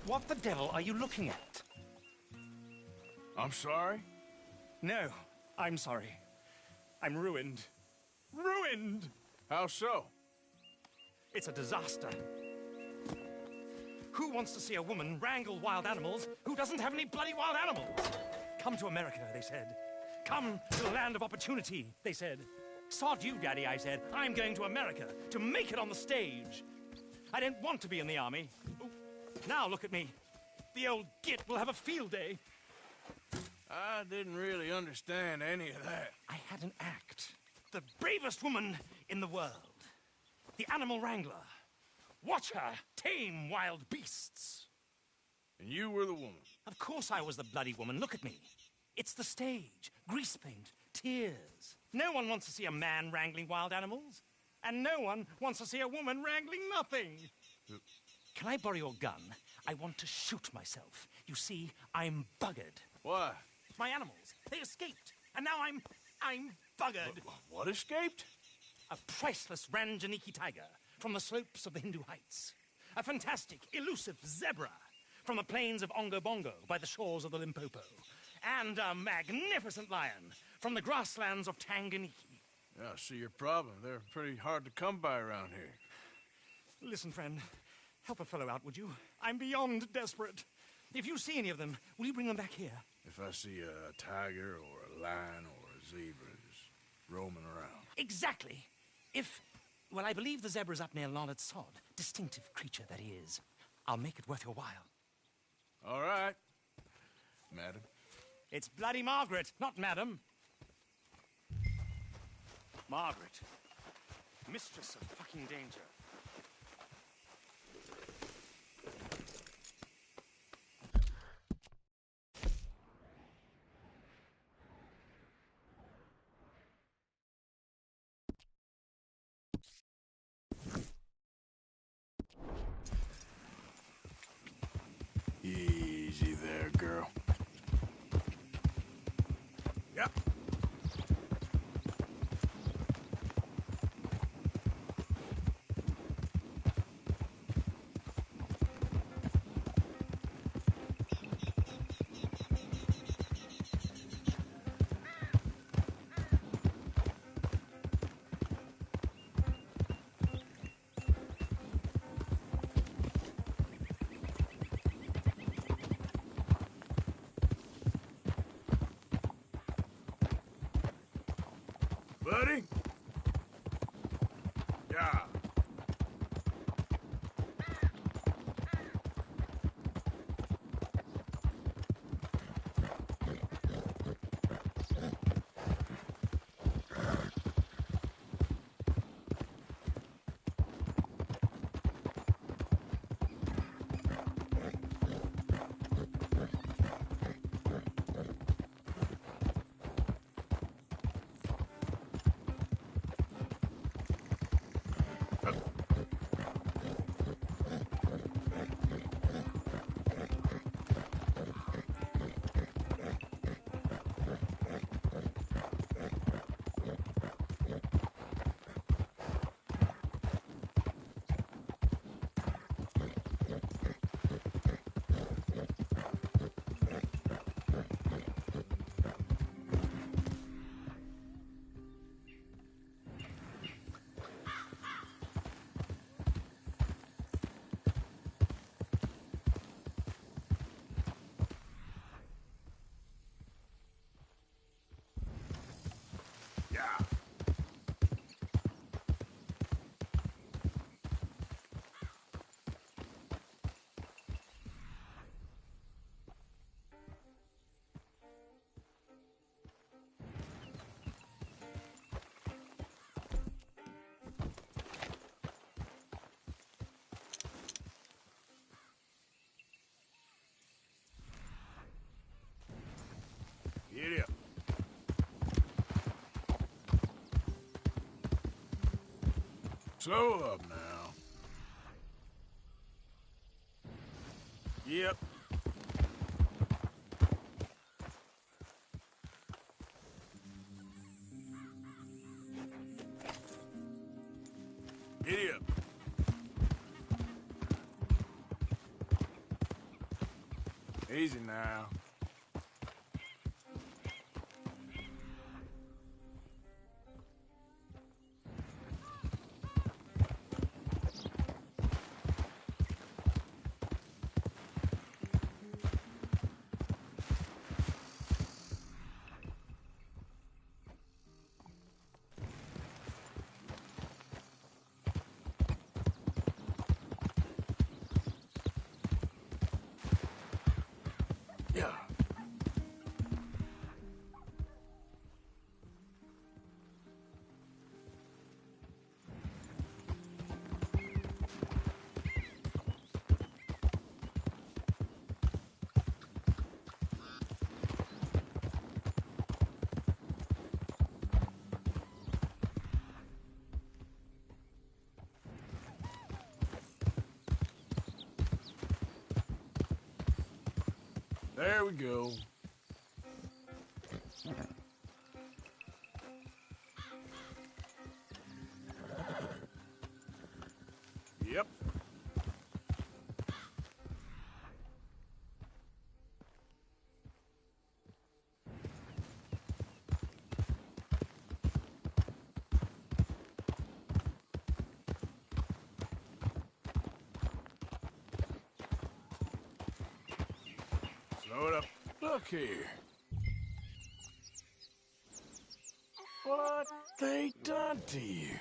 What the devil are you looking at? I'm sorry? No, I'm sorry. I'm ruined. Ruined! How so? It's a disaster. Who wants to see a woman wrangle wild animals who doesn't have any bloody wild animals? Come to America, they said. Come to the land of opportunity, they said. Sod you, Daddy, I said. I'm going to America to make it on the stage. I don't want to be in the army. Ooh, now look at me. The old git will have a field day. I didn't really understand any of that. I had an act. The bravest woman in the world. The animal wrangler. Watch her tame wild beasts. And you were the woman? Of course I was the bloody woman. Look at me. It's the stage. Grease paint. Tears. No one wants to see a man wrangling wild animals. And no one wants to see a woman wrangling nothing. Can I borrow your gun? I want to shoot myself. You see, I'm buggered. Why? My animals. They escaped. And now I'm buggered. What escaped? A priceless Ranjaniki tiger from the slopes of the Hindu Heights. A fantastic, elusive zebra from the plains of Ongo Bongo by the shores of the Limpopo. And a magnificent lion from the grasslands of Tanganyika. Yeah, I see your problem. They're pretty hard to come by around here. Listen, friend, help a fellow out, would you? I'm beyond desperate. If you see any of them, will you bring them back here? If I see a tiger or a lion or a zebra just roaming around. Exactly. Well, I believe the zebra's up near Larned Sod. Distinctive creature that he is. I'll make it worth your while. All right, madam. It's bloody Margaret, not madam. Margaret. Mistress of fucking danger. Easy there, girl. Yep. Buddy? Yeah. Get up. Slow up now. Yep. Get up. Easy now. Yeah. There we go. Yep. Slow it up. Look here. What they done to you?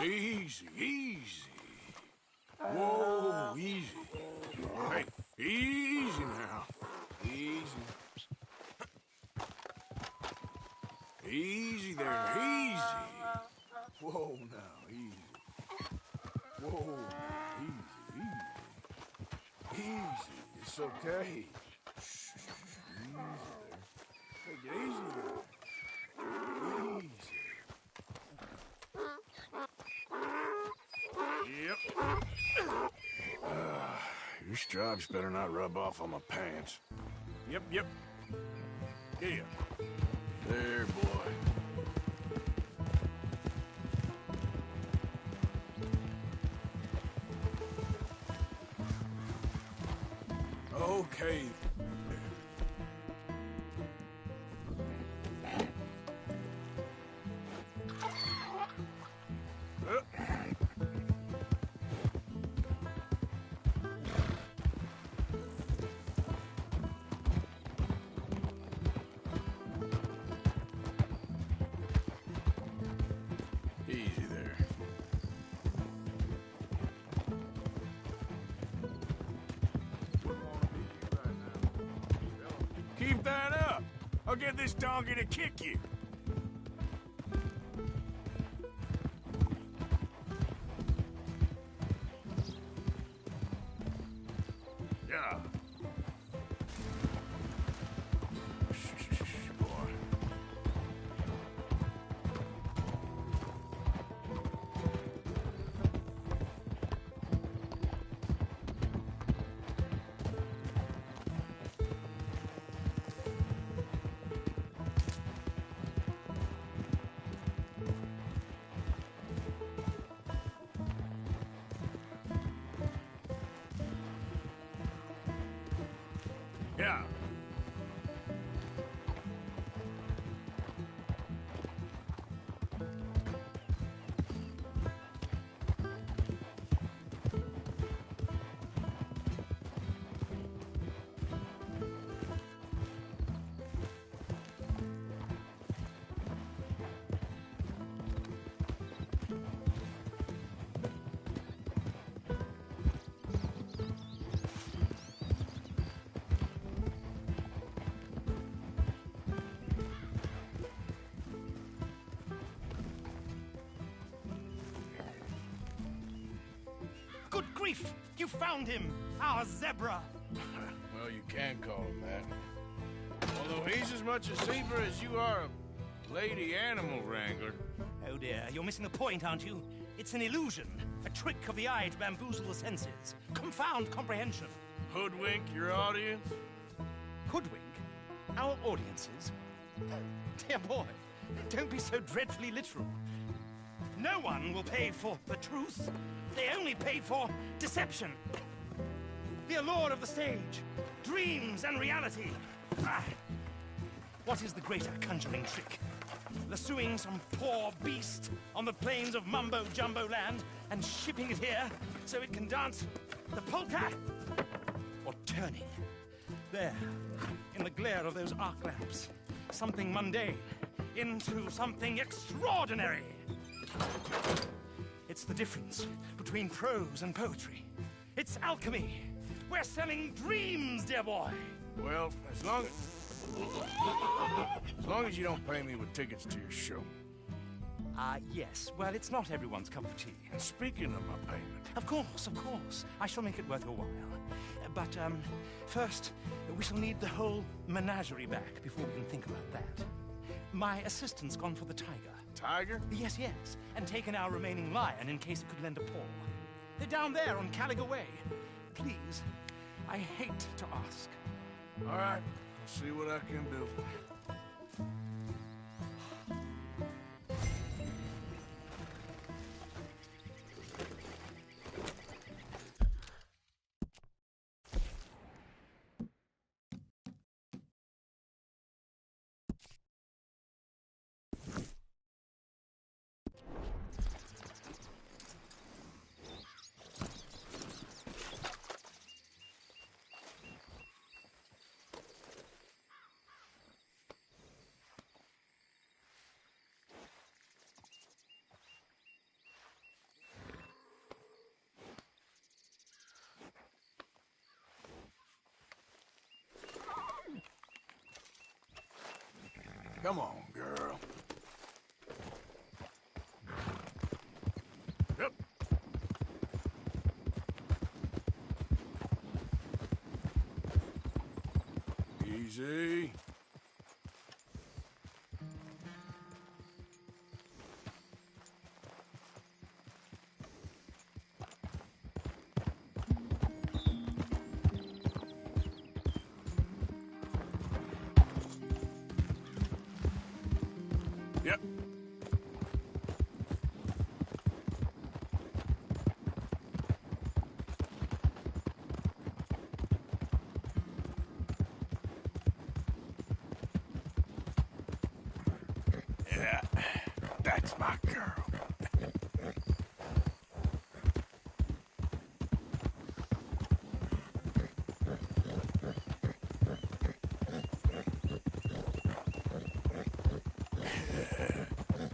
Easy, easy. Whoa, easy. Hey, easy now. Easy. Easy there, easy. Whoa, now, easy. Whoa, easy, easy. Easy, it's okay. Shh, easy there. Take it easy there. Easy. Yep. Your stripes better not rub off on my pants. Yep, yep. Yeah. There, boy. Okay. Easy there. Keep that up. I'll get this donkey to kick you. Yeah. Shh, boy. Yeah. Good grief! You found him! Our zebra! Well, you can call him that. Although he's as much a zebra as you are a lady animal wrangler. Oh dear, you're missing the point, aren't you? It's an illusion. A trick of the eye to bamboozle the senses. Confound comprehension. Hoodwink your audience? Hoodwink? Our audiences? Dear boy, don't be so dreadfully literal. No one will pay for the truth. They only pay for deception. The allure of the stage, dreams and reality. Ah. What is the greater conjuring trick? Lassoing some poor beast on the plains of mumbo-jumbo land and shipping it here so it can dance the polka? Or turning, there, in the glare of those arc lamps, something mundane into something extraordinary? It's the difference between prose and poetry. It's alchemy. We're selling dreams, dear boy. Well, as long as you don't pay me with tickets to your show. Yes. Well, it's not everyone's cup of tea. And speaking of my payment... Of course. I shall make it worth your while. But, first, we shall need the whole menagerie back before we can think about that. My assistant's gone for the tiger. Tiger? Yes. And taken our remaining lion in case it could lend a paw. They're down there on Caliga Way. Please, I hate to ask. All right, I'll see what I can do. Come on, girl. Yep. Easy. Yep. Yeah, that's my girl.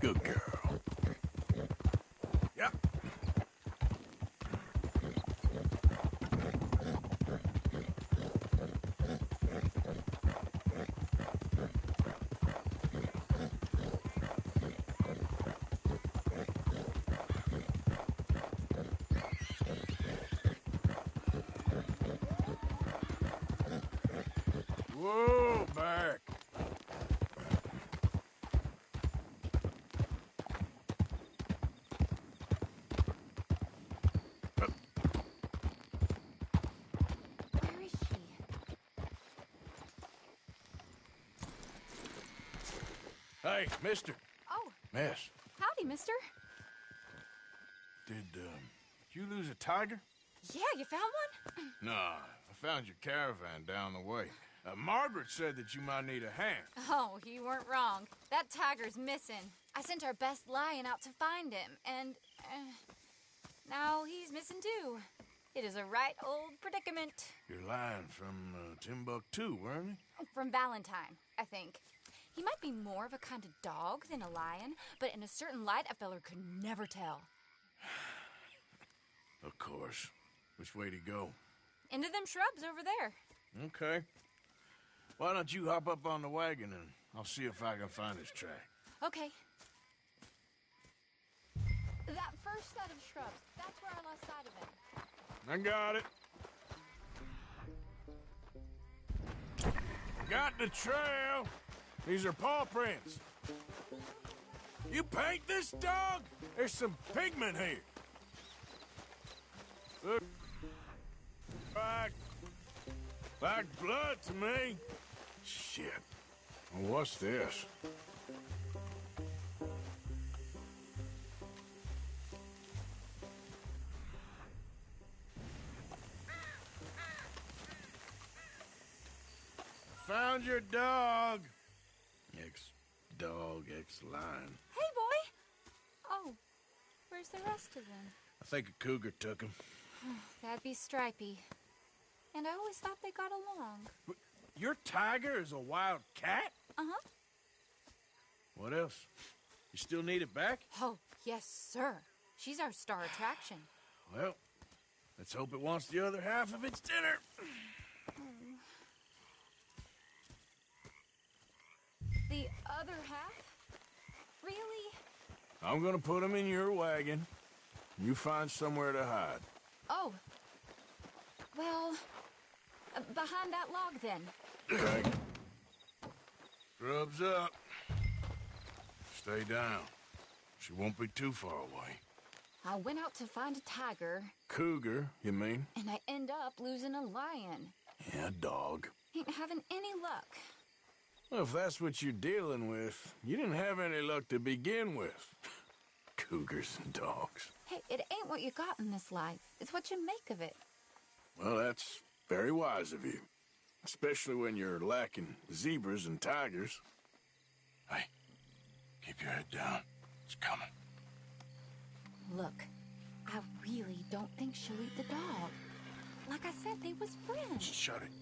Good girl. Yep. Whoa, back. Where is she? Hey, mister. Oh, Miss, howdy, mister. did you lose a tiger? Yeah, you found one? Nah, I found your caravan down the way. Margaret said that you might need a hand. Oh, you weren't wrong. That tiger's missing. I sent our best lion out to find him, and now he's missing too. It is a right old predicament. Your lion from Timbuktu, weren't he? From Valentine, I think. He might be more of a kind of dog than a lion, but in a certain light, a feller could never tell. Of course. Which way to go? Into them shrubs over there. Okay. Why don't you hop up on the wagon and I'll see if I can find his track. Okay. That first set of shrubs, that's where I lost sight of him. I got it. Got the trail. These are paw prints. You paint this dog? There's some pigment here. Look. Like blood to me. Shit. Well, what's this? Found your dog. Ex-dog, ex-lion. Hey, boy! Oh, where's the rest of them? I think a cougar took him. That'd be Stripey. And I always thought they got along. Your tiger is a wild cat? Uh-huh. What else? You still need it back? Oh, yes, sir. She's our star attraction. Well, let's hope it wants the other half of its dinner. The other half? Really? I'm gonna put him in your wagon. You find somewhere to hide. Oh. Well, behind that log, then. Okay. Scrubs up. Stay down. She won't be too far away. I went out to find a tiger. Cougar, you mean? And I end up losing a lion. Yeah, dog. Ain't having any luck. Well, if that's what you're dealing with, you didn't have any luck to begin with. Cougars and dogs. Hey, it ain't what you got in this life. It's what you make of it. Well, that's very wise of you. Especially when you're lacking zebras and tigers. Hey, keep your head down. It's coming. Look, I really don't think she'll eat the dog. Like I said, they was friends. Just shut it.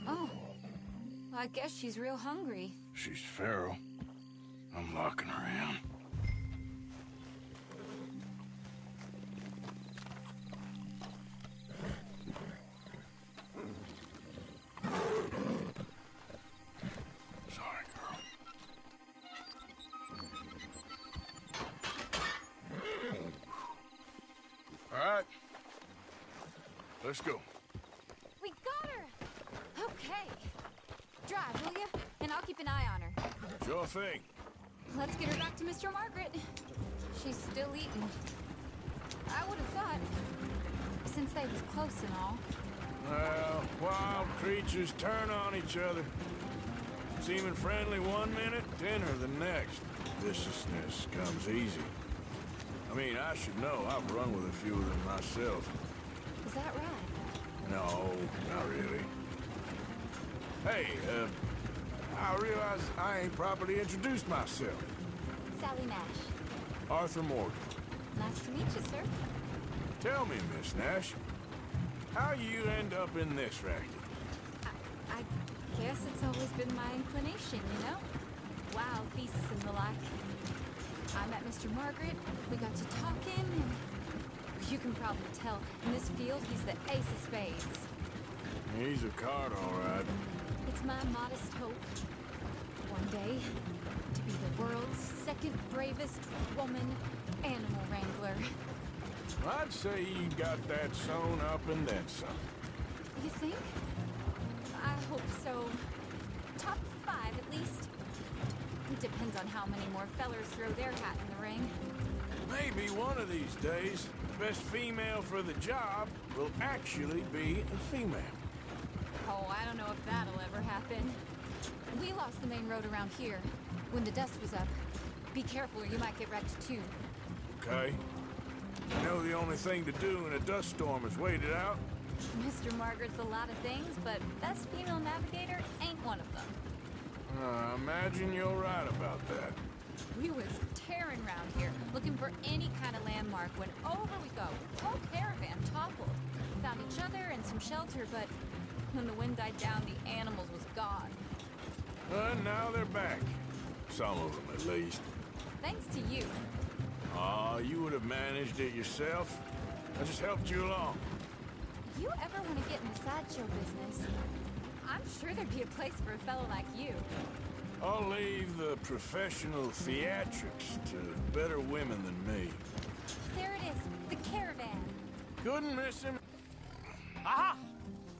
Oh, I guess she's real hungry. She's feral. I'm locking her in. Sorry, girl. All right. Let's go. We got her! Okay. Drive, will you? And I'll keep an eye on her. Sure thing. Let's get her back to Mr. Margaret. She's still eating. I would have thought, since they was close and all. Well, wild creatures turn on each other. Seeming friendly one minute, dinner the next. Viciousness comes easy. I mean, I should know. I've run with a few of them myself. Is that right? No, not really. Hey, I realize I ain't properly introduced myself. Sally Nash. Arthur Morgan. Nice to meet you, sir. Tell me, Miss Nash, how you end up in this racket? I guess it's always been my inclination, you know? Wild beasts and the like. I met Mr. Margaret, we got to talking, and you can probably tell, in this field, he's the ace of spades. He's a card, all right. It's my modest hope, one day, to be the world's second bravest woman animal wrangler. I'd say you got that sewn up and then some. You think? I hope so. Top 5, at least. It depends on how many more fellers throw their hat in the ring. Maybe one of these days, the best female for the job will actually be a female. Oh, I don't know if that'll ever happen. We lost the main road around here when the dust was up. Be careful or you might get wrecked too. Okay. I know the only thing to do in a dust storm is wait it out. Mr. Margaret's a lot of things, but best female navigator ain't one of them. I imagine you're right about that. We was tearing around here, looking for any kind of landmark when over we go. Whole caravan toppled. Found each other and some shelter, but when the wind died down, the animals was gone. And now they're back. Some of them, at least. Thanks to you. Aw, you would have managed it yourself. I just helped you along. If you ever want to get in the sideshow business, I'm sure there'd be a place for a fellow like you. I'll leave the professional theatrics to better women than me. There it is, the caravan. Couldn't miss him. Aha!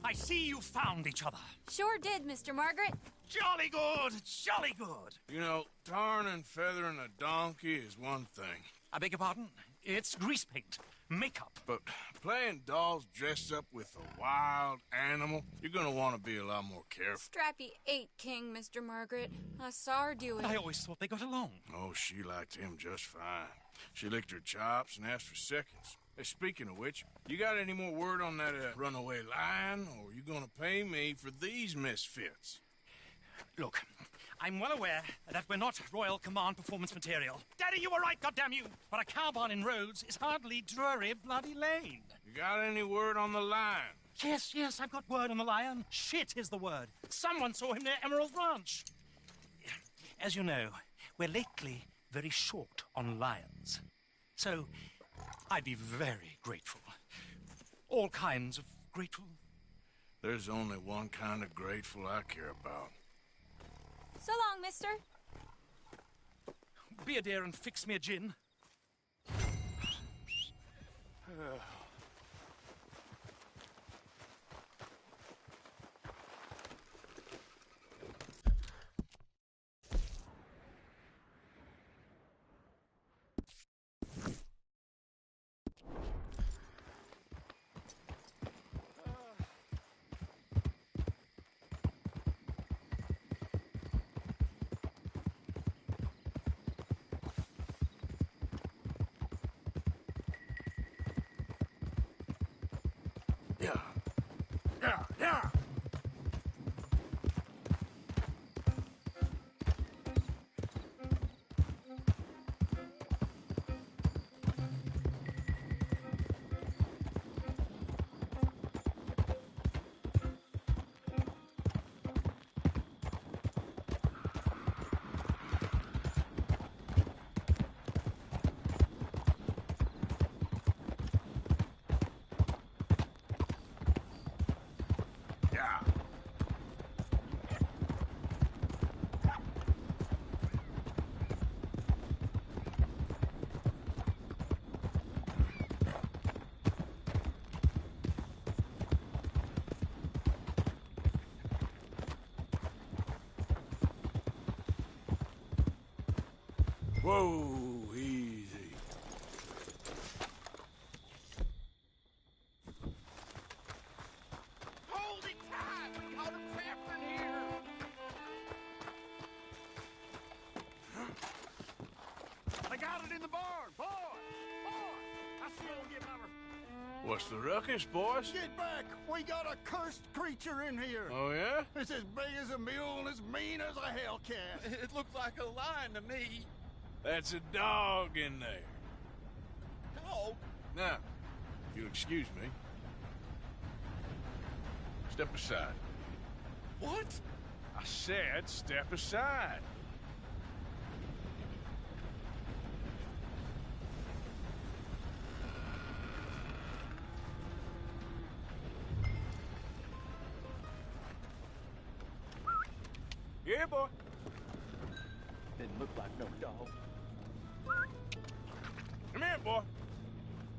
I see you found each other. Sure did, Mr. Margaret. Jolly good, jolly good. You know, tarring and feathering a donkey is one thing. I beg your pardon? It's grease paint, makeup. But playing dolls dressed up with a wild animal, you're gonna want to be a lot more careful. Strappy ate King, Mr. Margaret. I saw her do it. I always thought they got along. Oh, she liked him just fine. She licked her chops and asked for seconds. Hey, speaking of which, you got any more word on that runaway lion, or are you gonna pay me for these misfits? Look, I'm well aware that we're not Royal Command performance material. Daddy, you were right, goddamn you! But a cow barn in Rhodes is hardly Drury Bloody Lane. You got any word on the lion? Yes, I've got word on the lion. Shit is the word. Someone saw him near Emerald Ranch. As you know, we're lately very short on lions. So, I'd be very grateful. All kinds of grateful. There's only one kind of grateful I care about. So long, mister. Be a dear and fix me a gin. Yeah. Whoa, easy. Hold it tight! We got him trapped in here! I got it in the barn! Boy! I see you getting over. What's the ruckus, boys? Get back! We got a cursed creature in here! Oh, yeah? It's as big as a mule and as mean as a hellcat! It looked like a lion to me. That's a dog in there. Dog? Now, if you'll excuse me. Step aside. What? I said step aside. Yeah, boy. Didn't look like no dog. Come here, boy.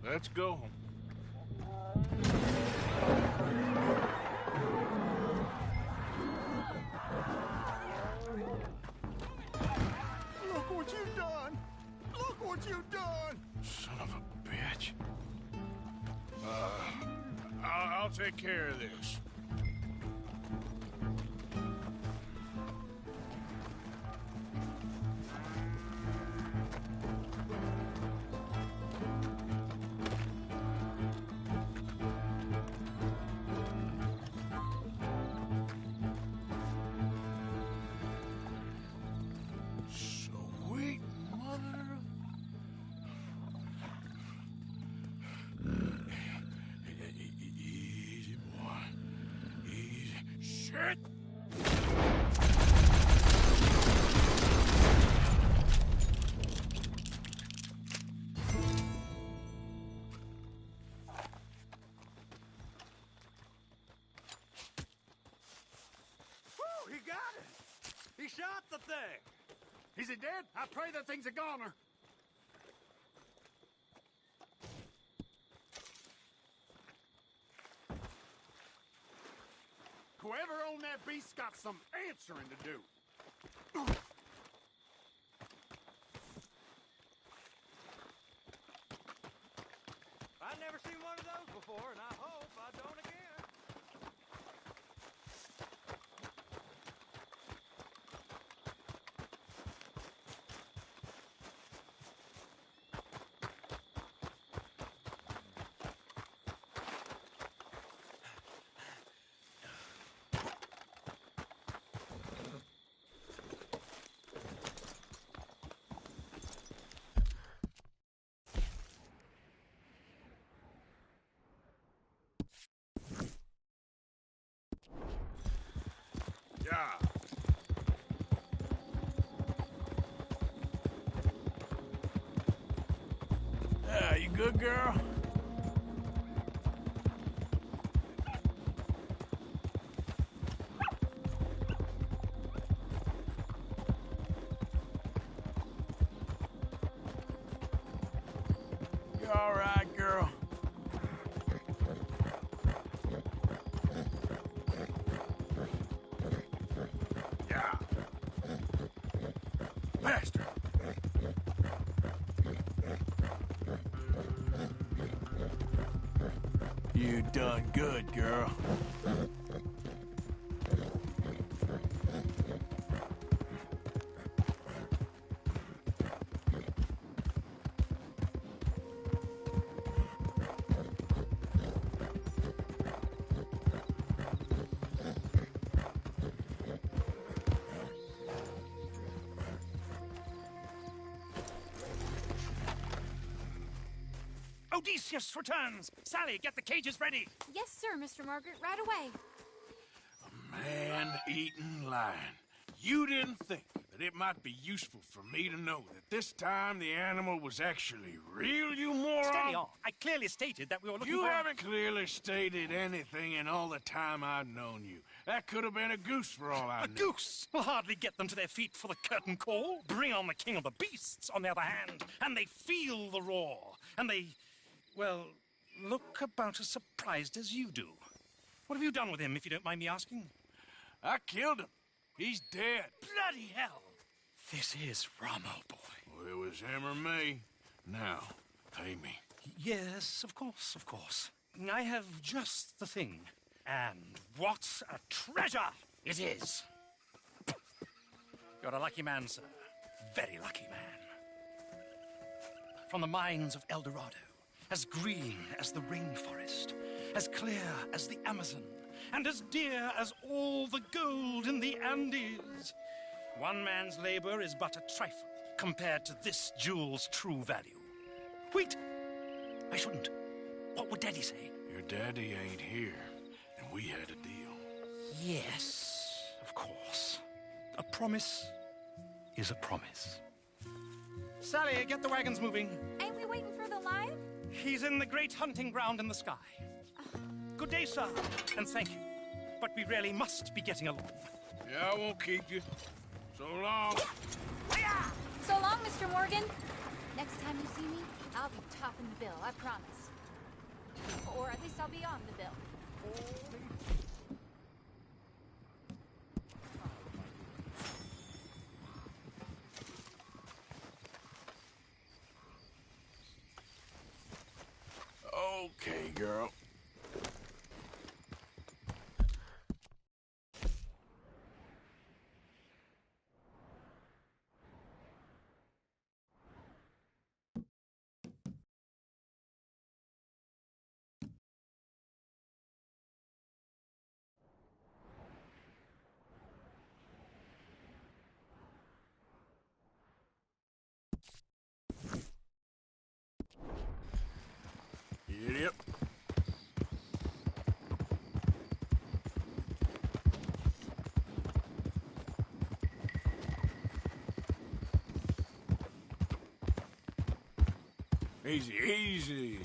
Let's go home. Look what you've done! Look what you've done! Son of a bitch. I'll take care of this. Sweet mother of... Easy, boy. Easy. Shit! Whew, he got it! He shot the thing! Is he dead? I pray that thing's a goner. Whoever owned that beast's got some answering to do. I've never seen one of those before, and I hope I don't again. job. You good, girl? You all right, girl? Yeah. Master. You done good, girl. Odysseus returns! Sally, get the cages ready! Yes, sir, Mr. Margaret, right away. Man-eating lion. You didn't think that it might be useful for me to know that this time the animal was actually real, you moron? Steady on. I clearly stated that we were looking You for... haven't clearly stated anything in all the time I've known you. That could have been a goose for all I A knew. goose will hardly get them to their feet for the curtain call. Bring on the king of the beasts, on the other hand, and they feel the roar. And they, well, look about as surprised as you do. What have you done with him, if you don't mind me asking? I killed him. He's dead. Bloody hell! This is Ramo, boy. Well, it was him or me. Now, pay me. Yes, of course, of course. I have just the thing. And what a treasure it is! You're a lucky man, sir. Very lucky man. From the mines of Rdr2, as green as the rainforest, as clear as the Amazon, and as dear as all the gold in the Andes. One man's labor is but a trifle compared to this jewel's true value. Wait! I shouldn't. What would Daddy say? Your daddy ain't here, and we had a deal. Yes, of course. A promise is a promise. Sally, get the wagons moving. Ain't we waiting for the lion? He's in the great hunting ground in the sky. Good day, sir, and thank you. But we really must be getting along. Yeah, I won't keep you. So long. So long, Mr. Morgan. Next time you see me, I'll be topping the bill, I promise. Or at least I'll be on the bill. Okay, girl. Yep. Easy, easy.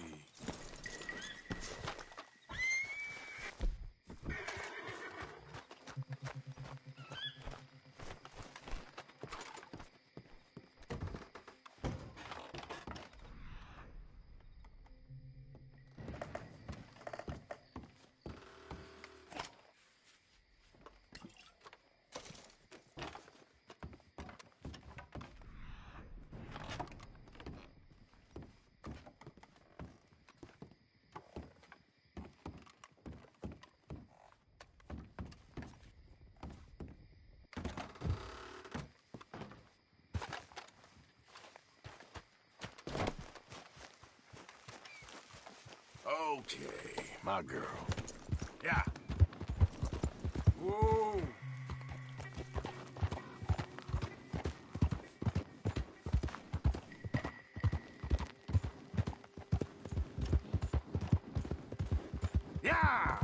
Okay, my girl. Yeah. Whoa. Yeah.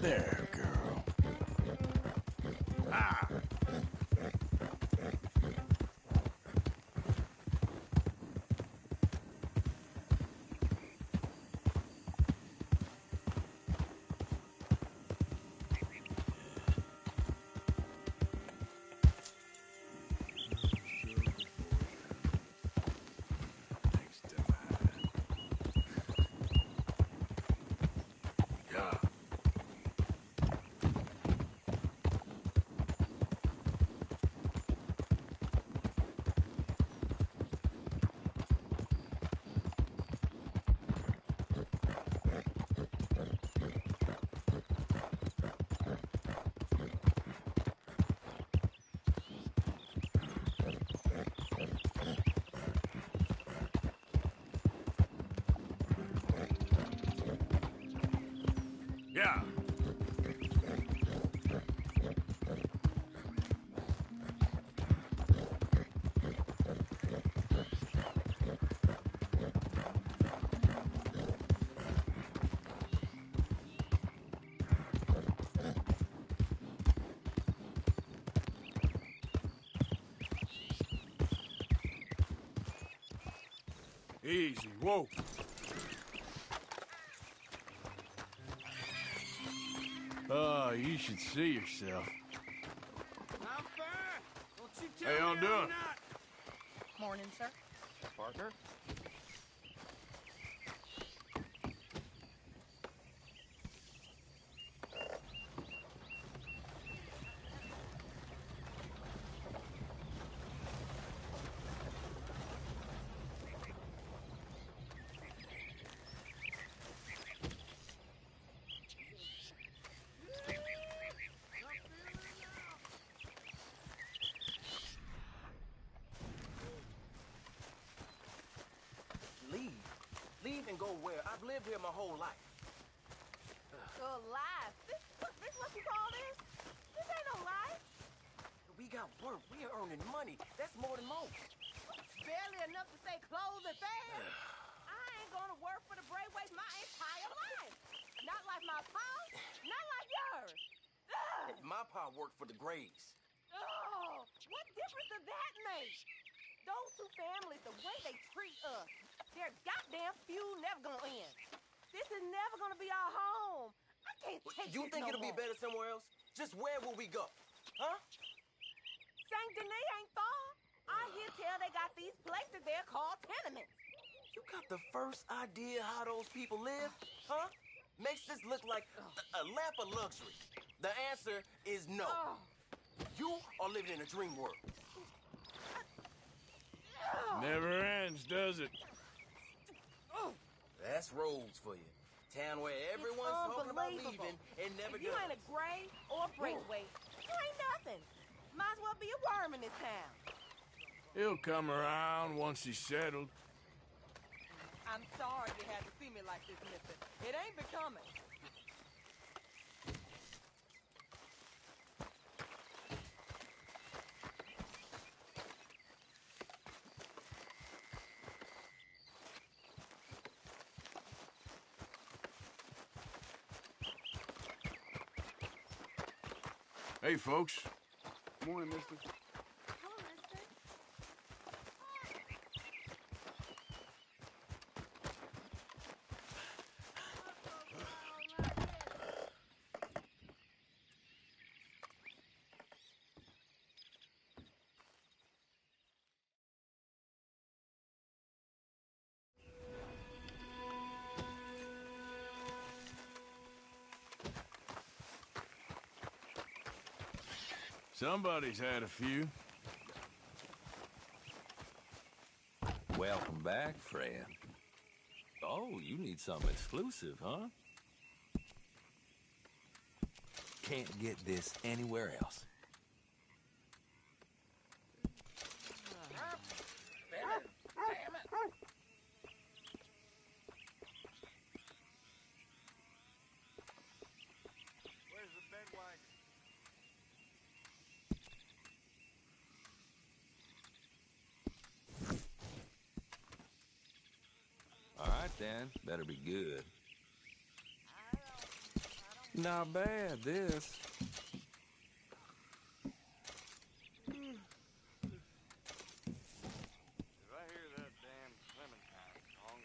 There, girl. Ah! Thanks, Divine. Yeah. Yeah. Easy. Whoa. Oh, you should see yourself. I'm fine. Don't you tell How me y'all I'm doing? not. Morning, sir. Partner? Leave. Leave and go where? I've lived here my whole life. Your life. This what you call this? This ain't no life. We got work. We are earning money. That's more than most. Barely enough to say clothes and fares. I ain't gonna work for the Braithwaites my entire life. Not like my pa, not like yours. Ugh. My pa worked for the Grays. Oh, what difference does that make? Those two families, the way they treat us, their goddamn feud never gonna end. This is never gonna be our home. I can't take You this think no it'll be more. better somewhere else? Just where will we go? Huh? Saint Denis ain't far. I hear tell they got these places there called tenements. You got the first idea how those people live? Huh? Makes this look like a lap of luxury. The answer is no. Oh. You are living in a dream world. Never ends, does it? That's Rhodes for you. Town where everyone's talking about leaving and never If you does. ain't a Gray or a Braithwaite, you ain't nothing. Might as well be a worm in this town. He'll come around once he's settled. I'm sorry you had to see me like this, mister. It ain't becoming. Hey, folks. Morning, mister. Hello, mister. Somebody's had a few. Welcome back, friend. Oh, you need something exclusive, huh? Can't get this anywhere else. Where's the bed wagon? All right, then. Better be good. Not bad, this. If I hear that damn Clementine song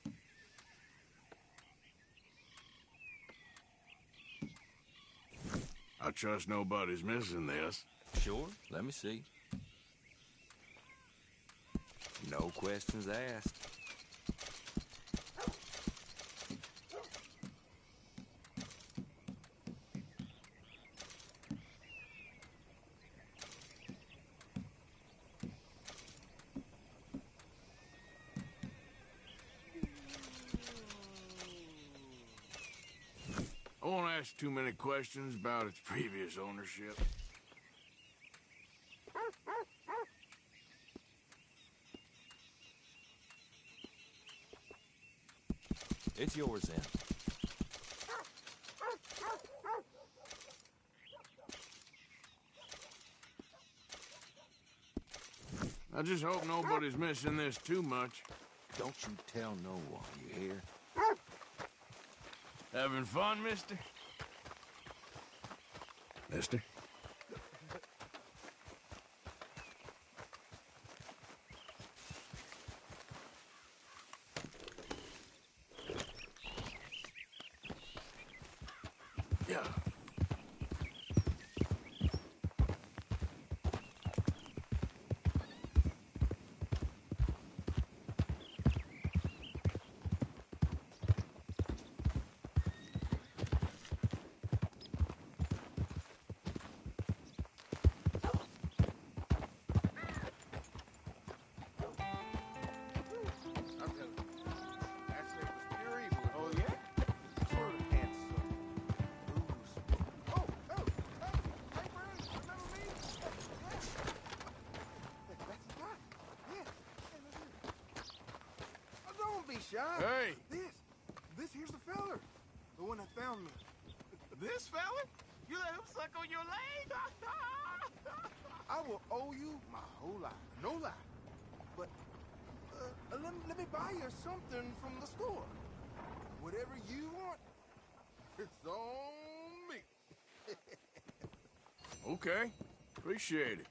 again... I trust nobody's missing this. Sure, let me see. No questions asked. I won't ask too many questions about its previous ownership. It's yours then. I just hope nobody's missing this too much. Don't you tell no one, you hear? Having fun, mister? Mister? Yeah. Hey! This here's the feller. The one that found me. This fella? You let him suck on your leg? I will owe you my whole life. No lie. But, let me buy you something from the store. Whatever you want, it's on me. Okay. Appreciate it.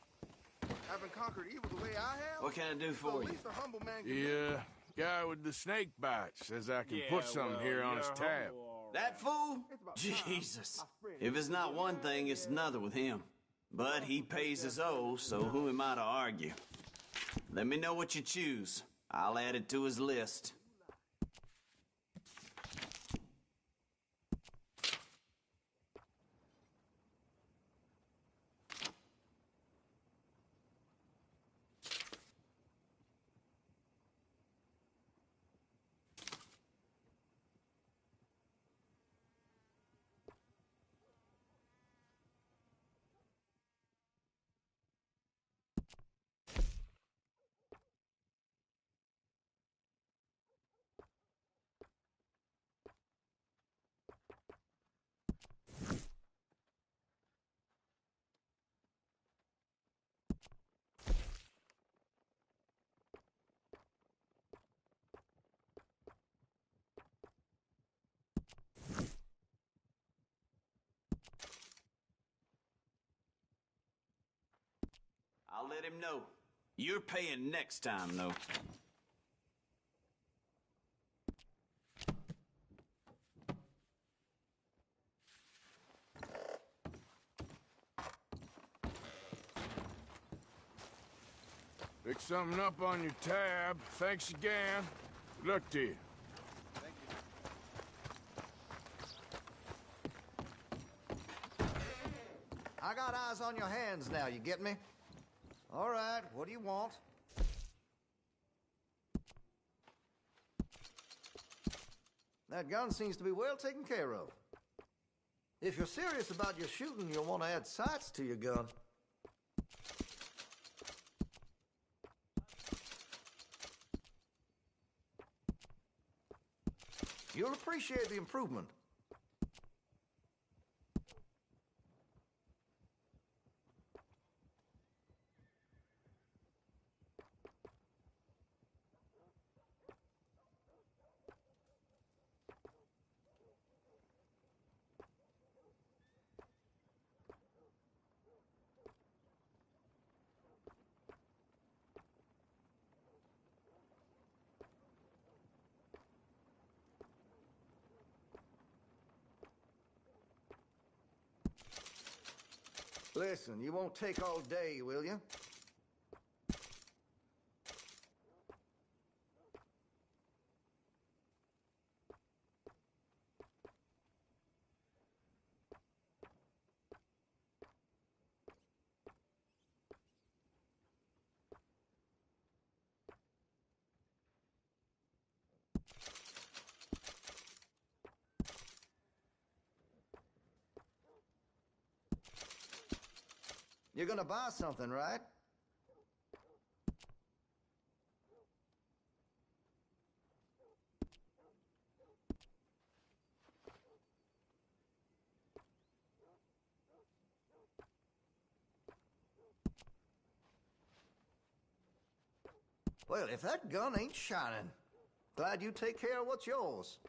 Haven't conquered evil the way I have. What can I do so for at you? least a humble man can The, guy with the snake bite says I can put something here on his tab. That fool? Jesus. If it's not one thing, it's another with him. But he pays his owe, so who am I to argue? Let me know what you choose. I'll add it to his list. I'll let him know. You're paying next time, though. Pick something up on your tab. Thanks again. Good luck to you. I got eyes on your hands now, you get me? All right, what do you want? That gun seems to be well taken care of. If you're serious about your shooting, you'll want to add sights to your gun. You'll appreciate the improvement. Listen, you won't take all day, will you? You're gonna buy something, right? Well, if that gun ain't shining, glad you take care of what's yours.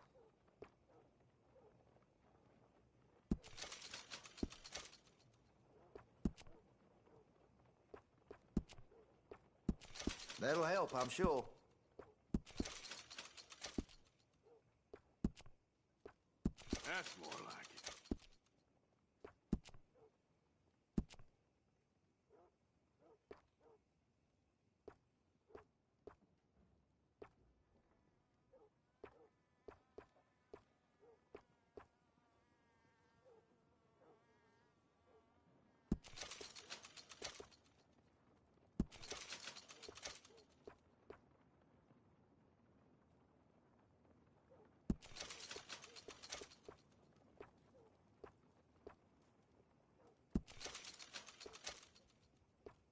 That'll help, I'm sure. That's more like it.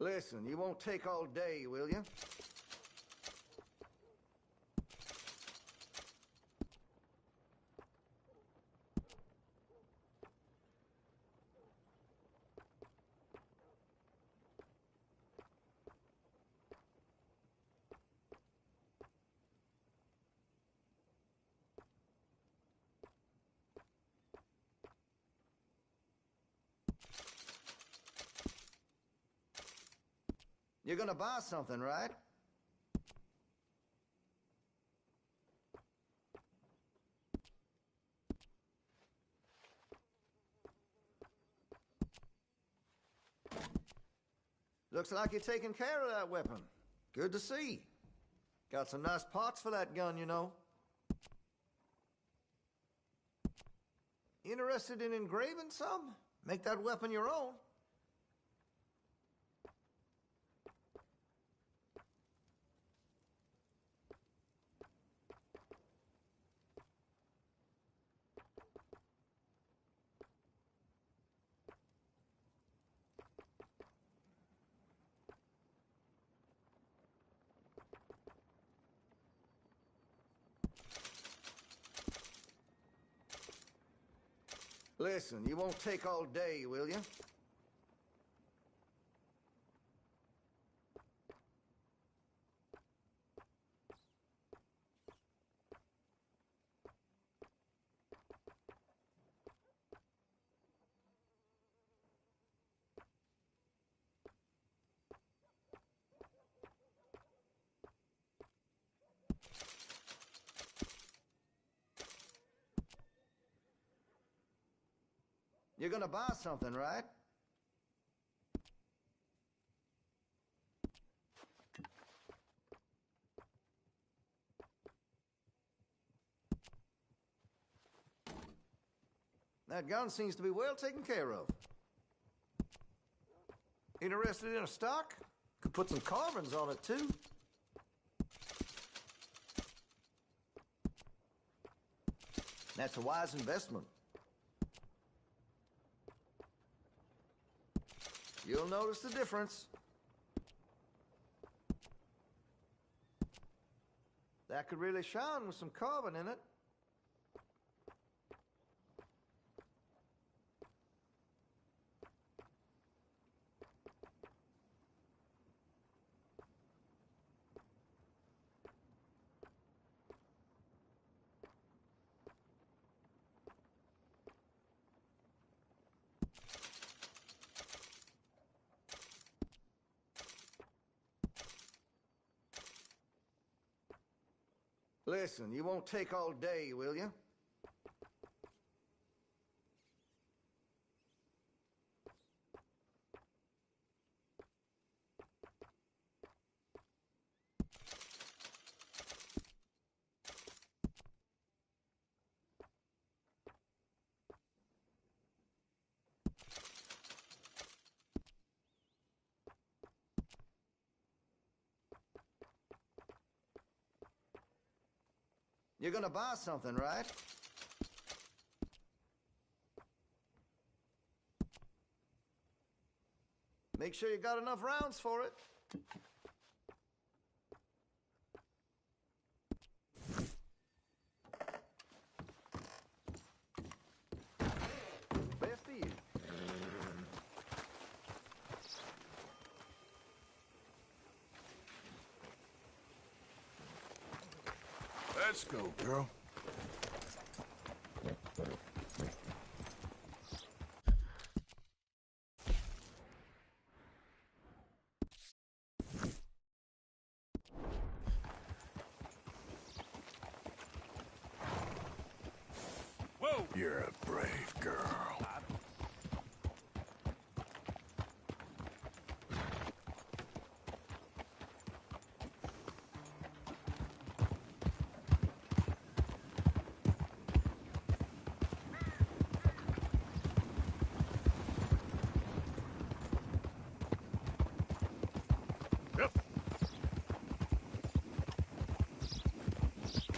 Listen, you won't take all day, will you? You're gonna buy something, right? Looks like you're taking care of that weapon. Good to see. Got some nice parts for that gun, you know. Interested in engraving some? Make that weapon your own. Listen, you won't take all day, will you? You're gonna buy something, right? That gun seems to be well taken care of. Interested in a stock? Could put some carvings on it, too. That's a wise investment. You'll notice the difference. That could really shine with some carbon in it. Listen, you won't take all day, will you? You're gonna buy something, right? Make sure you got enough rounds for it. Best of you. Let's go, girl. Whoa! You're a brave girl. Yep.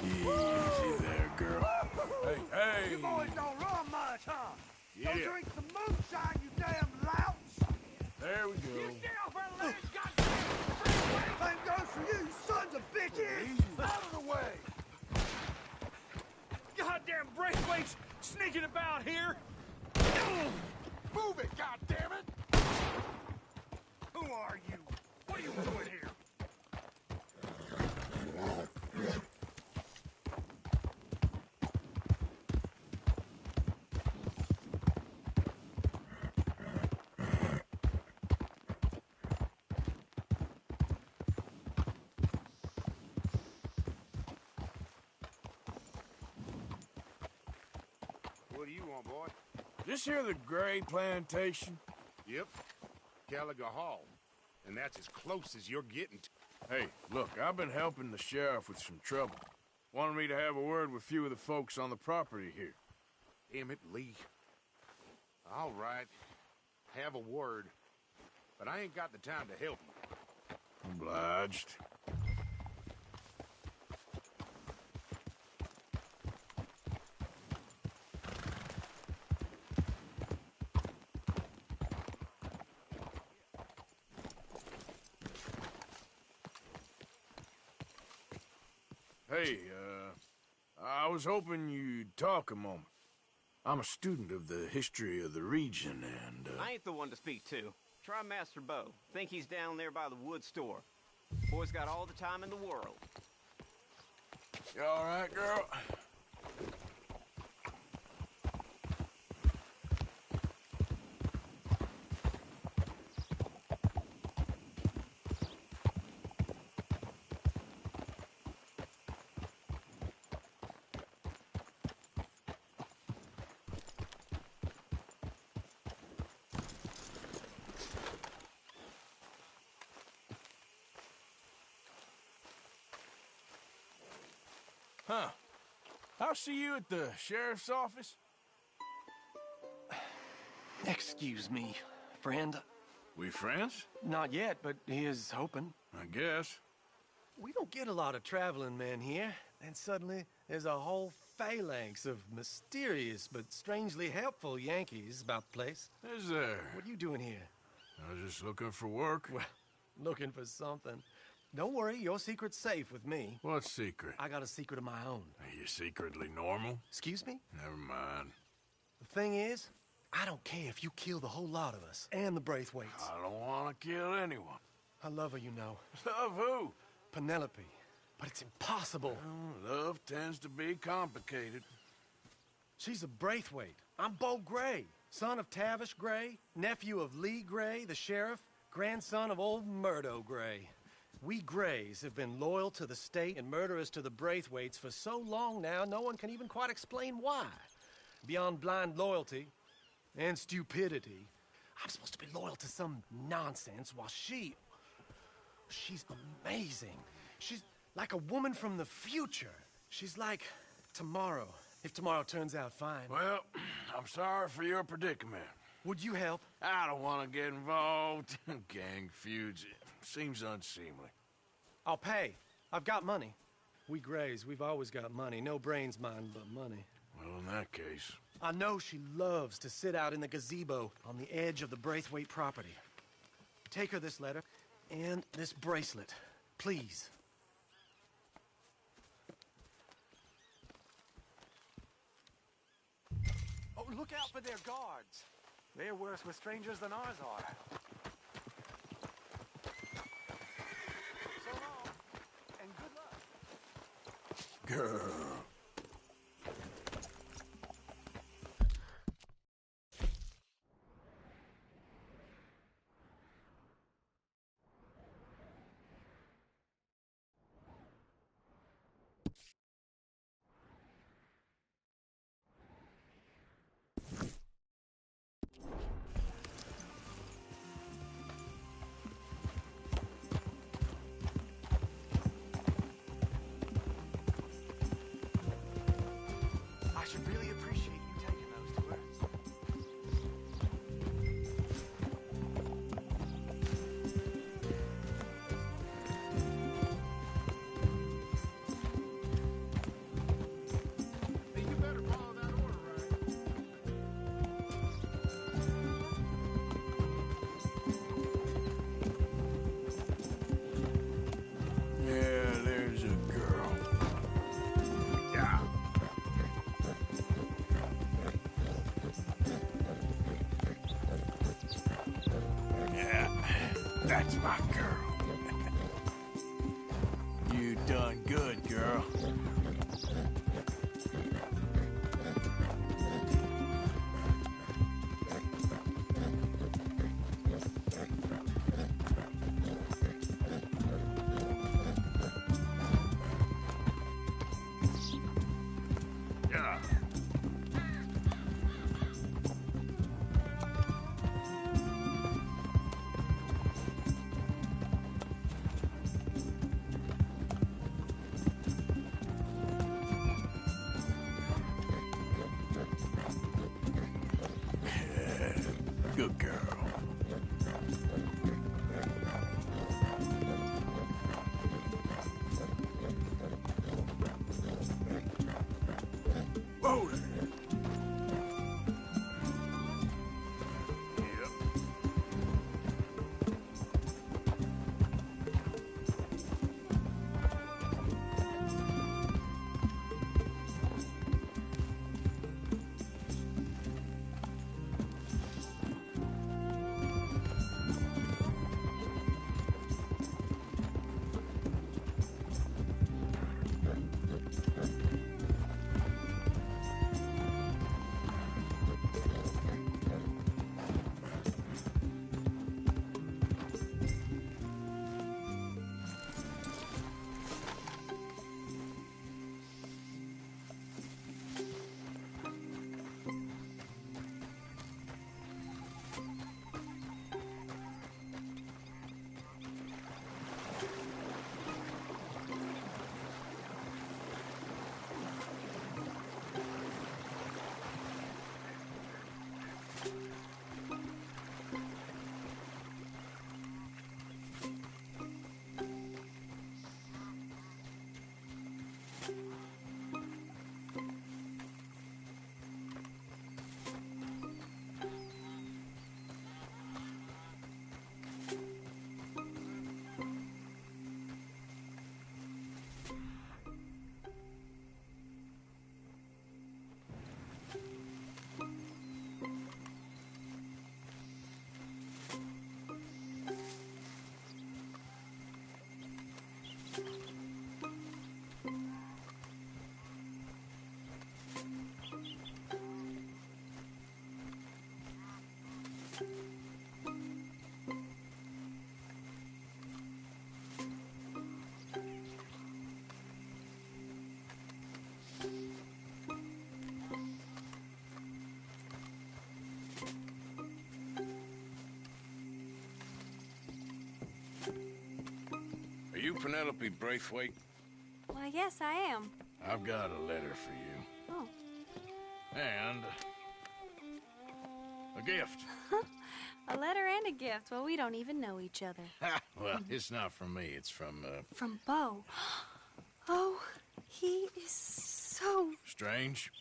Easy there, girl. Hey, hey! You boys don't run much, huh? Yeah. Go drink some moonshine, you damn louts! There we go. You stay off our land, goddamn! Same goes for you, you sons of bitches! Out of the way! Goddamn Braithwaite's sneaking about here! Move it, goddammit! Who are you? What are you doing here? What do you want, boy? This here the Gray Plantation? Yep. Gallagher Hall. And that's as close as you're getting to. Hey, look, I've been helping the sheriff with some trouble. Wanted me to have a word with a few of the folks on the property here. Damn it, Lee. All right. Have a word. But I ain't got the time to help you. Obliged. Hey, I was hoping you'd talk a moment. I'm a student of the history of the region, and, I ain't the one to speak to. Try Master Bo. Think he's down there by the wood store. Boy's got all the time in the world. You all right, girl? Huh. I'll see you at the sheriff's office. Excuse me, friend. We friends? Not yet, but he is hoping. I guess. We don't get a lot of traveling men here, and suddenly there's a whole phalanx of mysterious but strangely helpful Yankees about the place. Is there? What are you doing here? I was just looking for work. Well, looking for something. Don't worry, your secret's safe with me. What secret? I got a secret of my own. Are you secretly normal? Excuse me? Never mind. The thing is, I don't care if you kill the whole lot of us, and the Braithwaites. I don't want to kill anyone. I love her, you know. Love who? Penelope. But it's impossible. Well, love tends to be complicated. She's a Braithwaite. I'm Bo Gray, son of Tavish Gray, nephew of Lee Gray, the sheriff, grandson of old Murdo Gray. We Grays have been loyal to the state and murderous to the Braithwaites for so long now, no one can even quite explain why. Beyond blind loyalty and stupidity, I'm supposed to be loyal to some nonsense while she's amazing. She's like a woman from the future. She's like tomorrow, if tomorrow turns out fine. Well, I'm sorry for your predicament. Would you help? I don't want to get involved in gang feuds. It seems unseemly. I'll pay. I've got money. We Grays, we've always got money. No brains, mind, but money. Well, in that case... I know she loves to sit out in the gazebo on the edge of the Braithwaite property. Take her this letter and this bracelet, please. Oh, look out for their guards. They're worse with strangers than ours are. So long, and good luck. Girl. I should really appreciate you taking those to her. Hey, you better follow that order, right? Yeah, there's a girl. Yeah. Yeah, that's my girl. You done good, girl. Yeah. Good girl. Whoa there. Yep. Are you Penelope Braithwaite? Why, yes, I am. I've got a letter for you. Oh. And a gift. A letter and a gift. Well, we don't even know each other. Well, it's not from me. It's from, From Bo. Oh, he is so... Strange?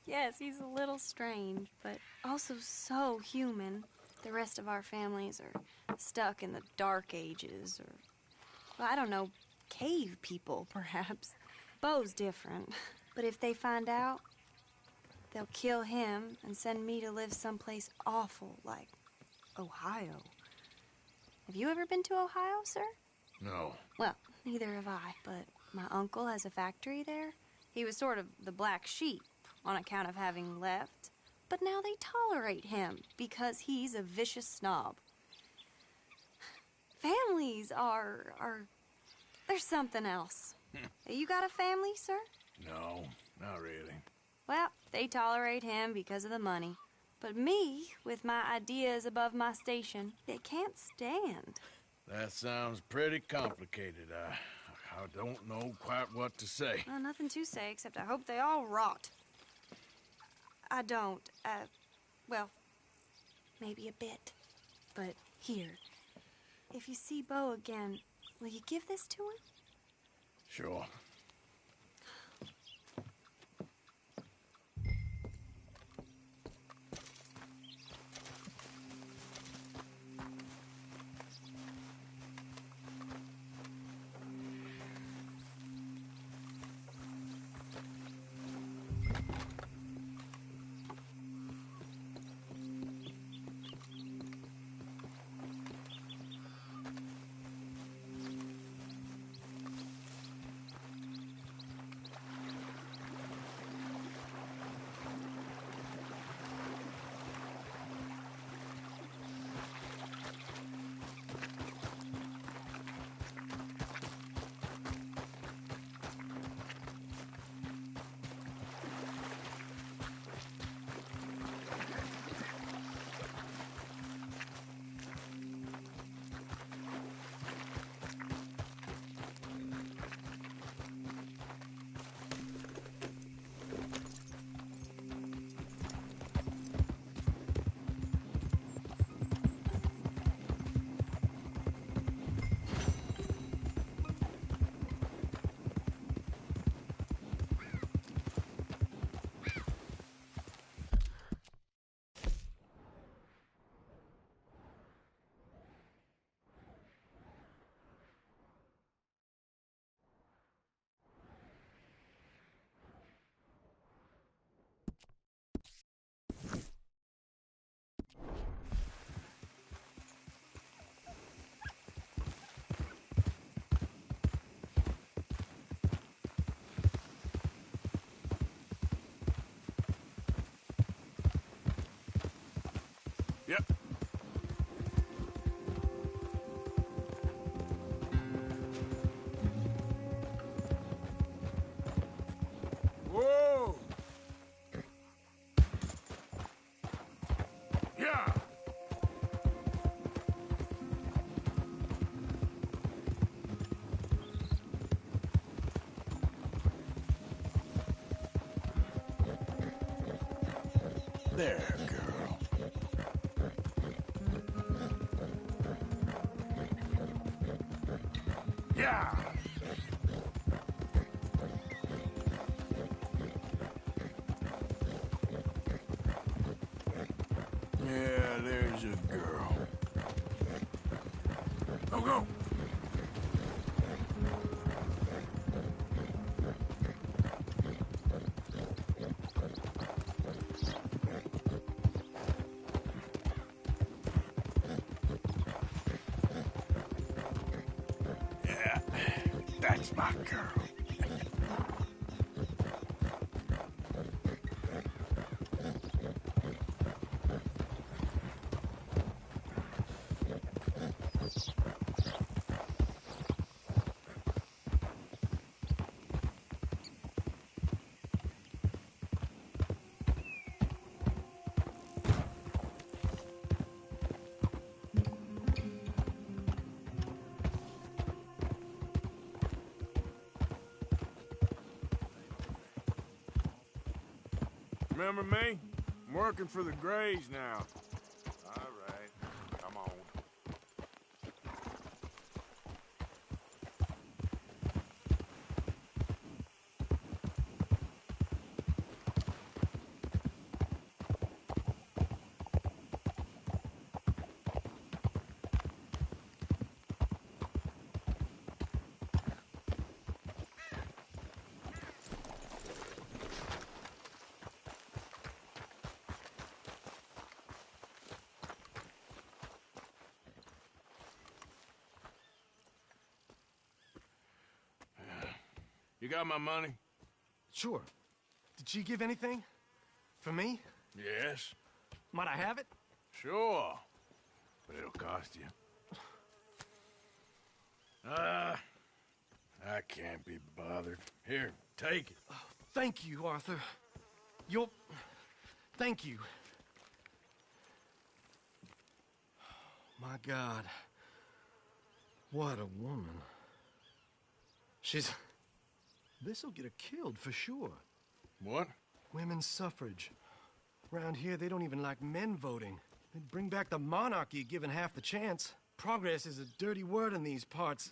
Yes, he's a little strange, but also so human. The rest of our families are stuck in the Dark Ages, or, well, I don't know, cave people, perhaps. Bo's different, but if they find out, they'll kill him and send me to live someplace awful like Ohio. Have you ever been to Ohio, sir? No. Well, neither have I, but my uncle has a factory there. He was sort of the black sheep on account of having left, but now they tolerate him because he's a vicious snob. Families there's something else. You got a family, sir? No, not really. Well, they tolerate him because of the money. But me, with my ideas above my station, they can't stand. That sounds pretty complicated. I don't know quite what to say. Well, nothing to say, except I hope they all rot. I don't. Well, maybe a bit. But here, if you see Bo again, will you give this to him? Sure. Yep. Whoa! Yeah! There, girl. Yeah! Yeah, there's a girl. Go, go! Yeah, that's my girl. Remember me? I'm working for the Grays now. All right, come on. You got my money? Sure. Did she give anything? For me? Yes. Might I have it? Sure. But it'll cost you. I can't be bothered. Here, take it. Oh, thank you, Arthur. You'll... Thank you. My God. What a woman. She's... This'll get her killed for sure. What? Women's suffrage. Around here, they don't even like men voting. They'd bring back the monarchy given half the chance. Progress is a dirty word in these parts.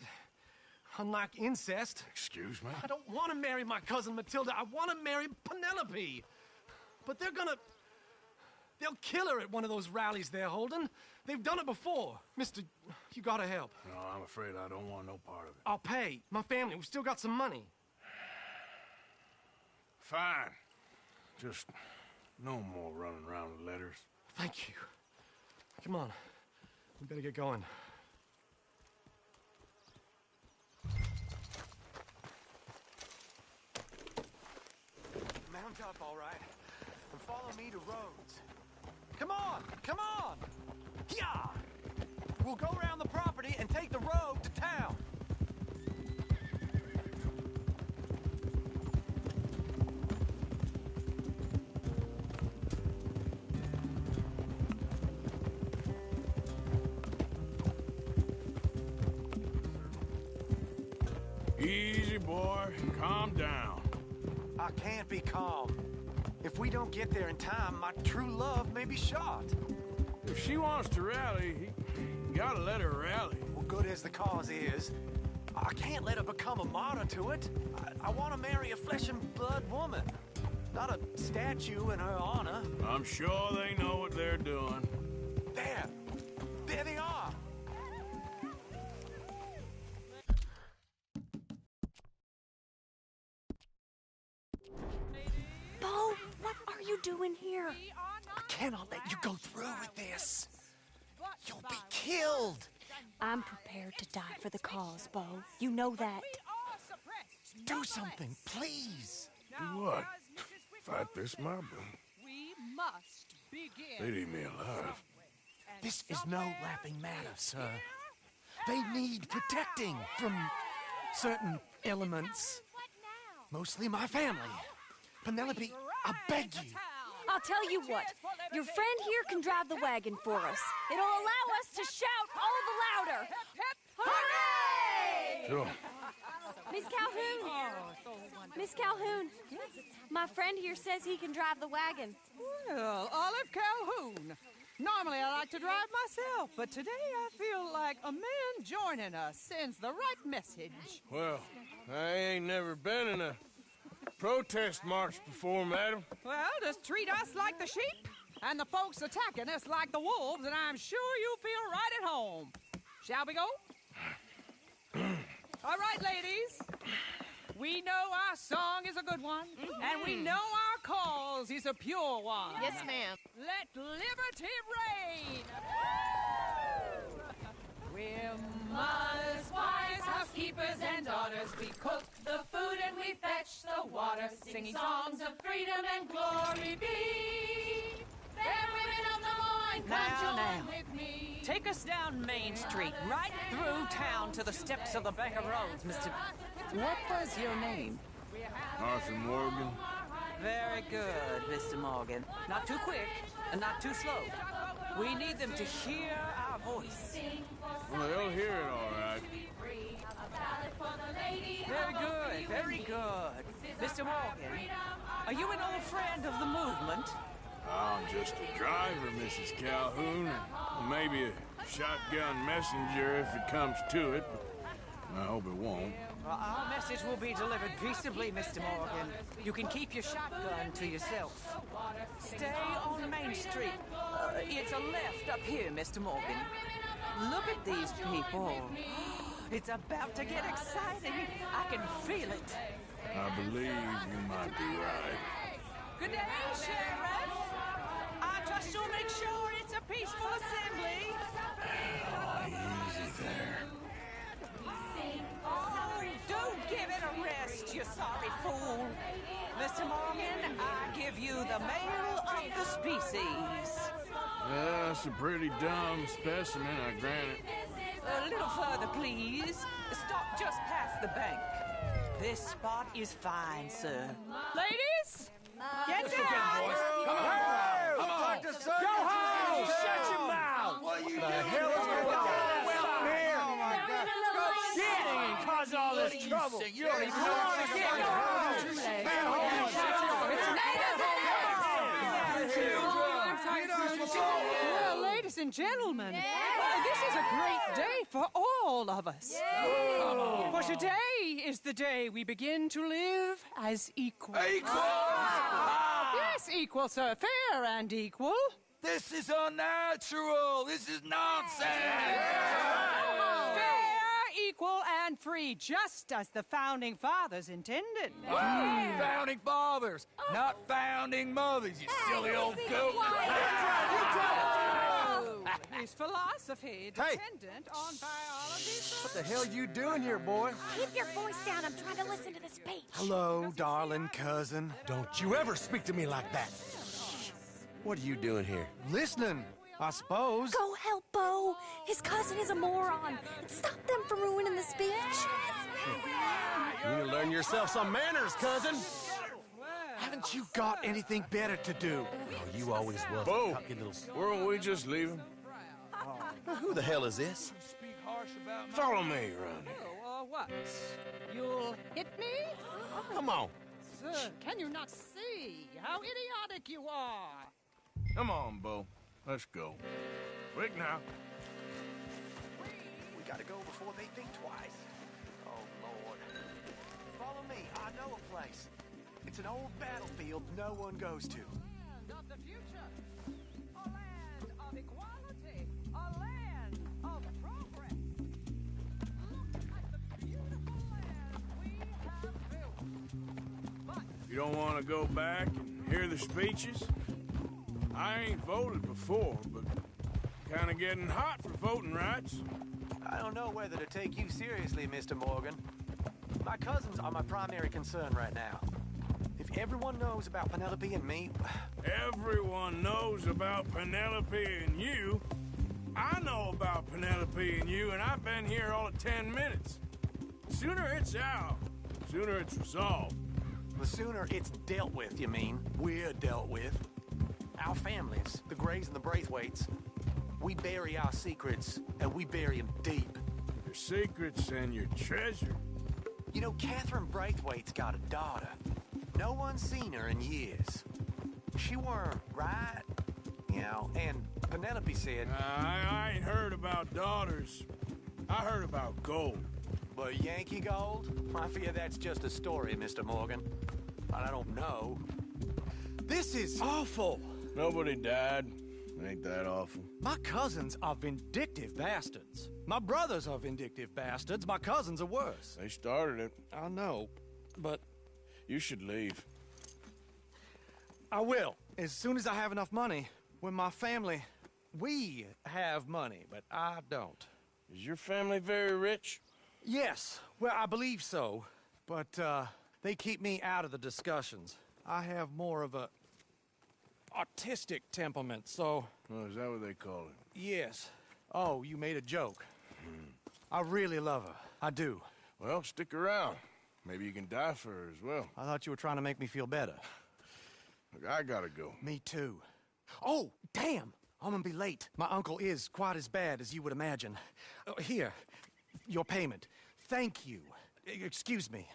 Unlike incest. Excuse me? I don't want to marry my cousin Matilda. I want to marry Penelope. But they're gonna... They'll kill her at one of those rallies they're holding. They've done it before. Mister, you gotta help. No, I'm afraid I don't want no part of it. I'll pay. My family, we've still got some money. Fine. Just no more running around with letters. Thank you. Come on. We better get going. Mount up, all right, and follow me to Rhodes. Come on! Come on! Yeah! We'll go around the property and take the road to town. Easy, boy. Calm down. I can't be calm. If we don't get there in time, my true love may be shot. If she wants to rally, you gotta let her rally. Well, good as the cause is, I can't let her become a martyr to it. I want to marry a flesh and blood woman, not a statue in her honor. I'm sure they know what they're doing. There! There they are! Bo, what are you doing here? I cannot let you go through with this. You'll be killed. I'm prepared to die for the cause, Bo. You know that. Do something, please. Do what? Fight this mob? We must begin. They'd eat me alive. This is no laughing matter, sir. They need protecting from certain elements. Mostly my family. Penelope, I beg you. I'll tell you what. Your friend here can drive the wagon for us. It'll allow us to shout all the louder. Hooray! Sure. Miss Calhoun. Miss Calhoun. My friend here says he can drive the wagon. Well, Olive Calhoun. Normally I like to drive myself, but today I feel like a man joining us sends the right message. Well, I ain't never been in a protest march before, madam. Well, just treat us like the sheep, and the folks attacking us like the wolves, and I'm sure you'll feel right at home. Shall we go? All right, ladies. We know our song is a good one, and we know our cause is a pure one. Yes, ma'am. Let liberty reign! We're mothers, wives, housekeepers, and daughters. We cook the food and we fetch the water, singing songs of freedom and glory be. Fair women of the morning, come join with me. Take us down Main Street, right through town to the steps of the Bank of Rhodes, Mr. What was your name? Arthur Morgan. Very good, Mr. Morgan. Not too quick and not too slow. We need them to hear our voice. Well, they'll hear it all right. Very good, very good. Mr. Morgan, are you an old friend of the movement? I'm just a driver, Mrs. Calhoun, and maybe a shotgun messenger if it comes to it, but I hope it won't. Well, our message will be delivered peaceably, Mr. Morgan. You can keep your shotgun to yourself. Stay on Main Street. It's a left up here, Mr. Morgan. Look at these people. It's about to get exciting. I can feel it. I believe you might be right. Good day, Sheriff. I trust you'll make sure it's a peaceful assembly. Oh, easy there. Oh, don't give it a rest, you sorry fool. Mr. Morgan, I give you the male of the species. That's a pretty dumb specimen, I grant it. A little further, please. Stop just past the bank. This spot is fine, sir. Ladies, get down! Come on! Come on! Go home! Shut your mouth! What are you doing? The hell is going on here? Oh my God! Go shit and cause all this trouble. You don't even know what's going on. Well, ladies and gentlemen, this is a great day for all of us. For today is the day we begin to live as equals. Yes, equal, sir. Fair and equal. This is unnatural. This is nonsense. Fair, equal, and free, just as the Founding Fathers intended. Founding fathers, not founding mothers, you silly old goat. His philosophy dependent on biology. What the hell you doing here, boy? Keep your voice down. I'm trying to listen to the speech. Hello, darling cousin. Don't you ever speak to me like that. What are you doing here? Listening, I suppose. Go help Bo. His cousin is a moron. Stop them from ruining the speech. You need to learn yourself some manners, cousin. Haven't you got anything better to do? Oh, you always was. Bo, weren't we just leaving? Who the hell is this? Follow me around here. What? You'll hit me? Come on. Sir, can you not see how idiotic you are? Come on, Bo. Let's go. Quick now. We gotta go before they think twice. Oh, Lord. Follow me. I know a place. It's an old battlefield no one goes to. Land of the future. A land of equality. A land of progress. Look at the beautiful land we have built. You don't want to go back and hear the speeches? I ain't voted before, but kind of getting hot for voting rights. I don't know whether to take you seriously, Mr. Morgan. My cousins are my primary concern right now. If everyone knows about Penelope and me... Everyone knows about Penelope and you. I know about Penelope and you, and I've been here all of 10 minutes. Sooner it's out, sooner it's resolved. The sooner it's dealt with, you mean? We're dealt with. Our families, the Grays and the Braithwaites, we bury our secrets, and we bury them deep. Your secrets and your treasure. You know, Catherine Braithwaite's got a daughter. No one's seen her in years. She weren't right, you know, and Penelope said... I ain't heard about daughters. I heard about gold. But Yankee gold? I fear that's just a story, Mr. Morgan. I don't know. This is awful. Nobody died. Ain't that awful? My cousins are vindictive bastards. My brothers are vindictive bastards. My cousins are worse. They started it. I know, but... You should leave. I will, as soon as I have enough money. When my family... We have money, but I don't. Is your family very rich? Yes, well, I believe so. But, they keep me out of the discussions. I have more of a... artistic temperament, so... Oh, is that what they call it? Yes. Oh, you made a joke. I really love her. I do. Well, stick around. Maybe you can die for her as well. I thought you were trying to make me feel better. Look, I gotta go. Me too. Oh, damn! I'm gonna be late. My uncle is quite as bad as you would imagine. Here, your payment. Thank you. Excuse me.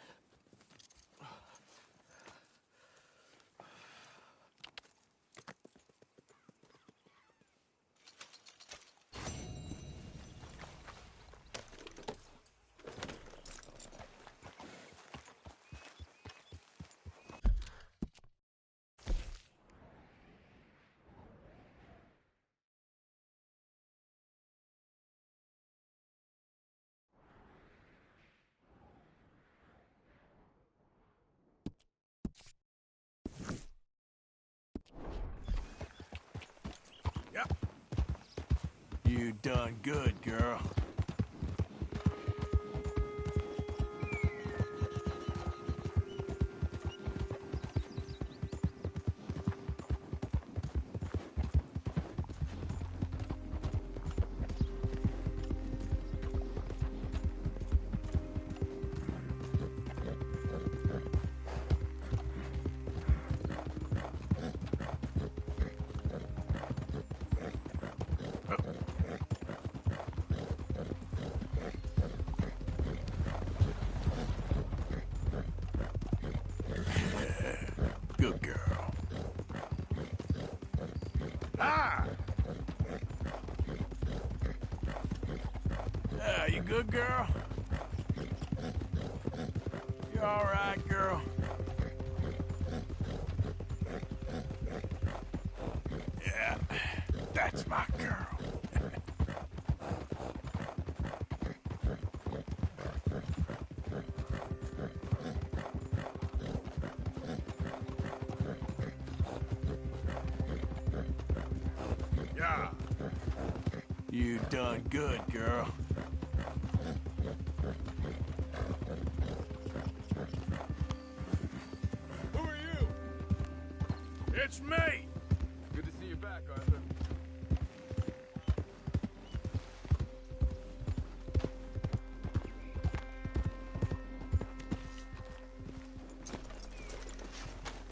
You done good, girl. Good girl. Ah! Yeah, you good, girl? You all right, girl? Yeah, that's my girl. Yeah. You done good, girl. Who are you? It's me! Good to see you back, Arthur.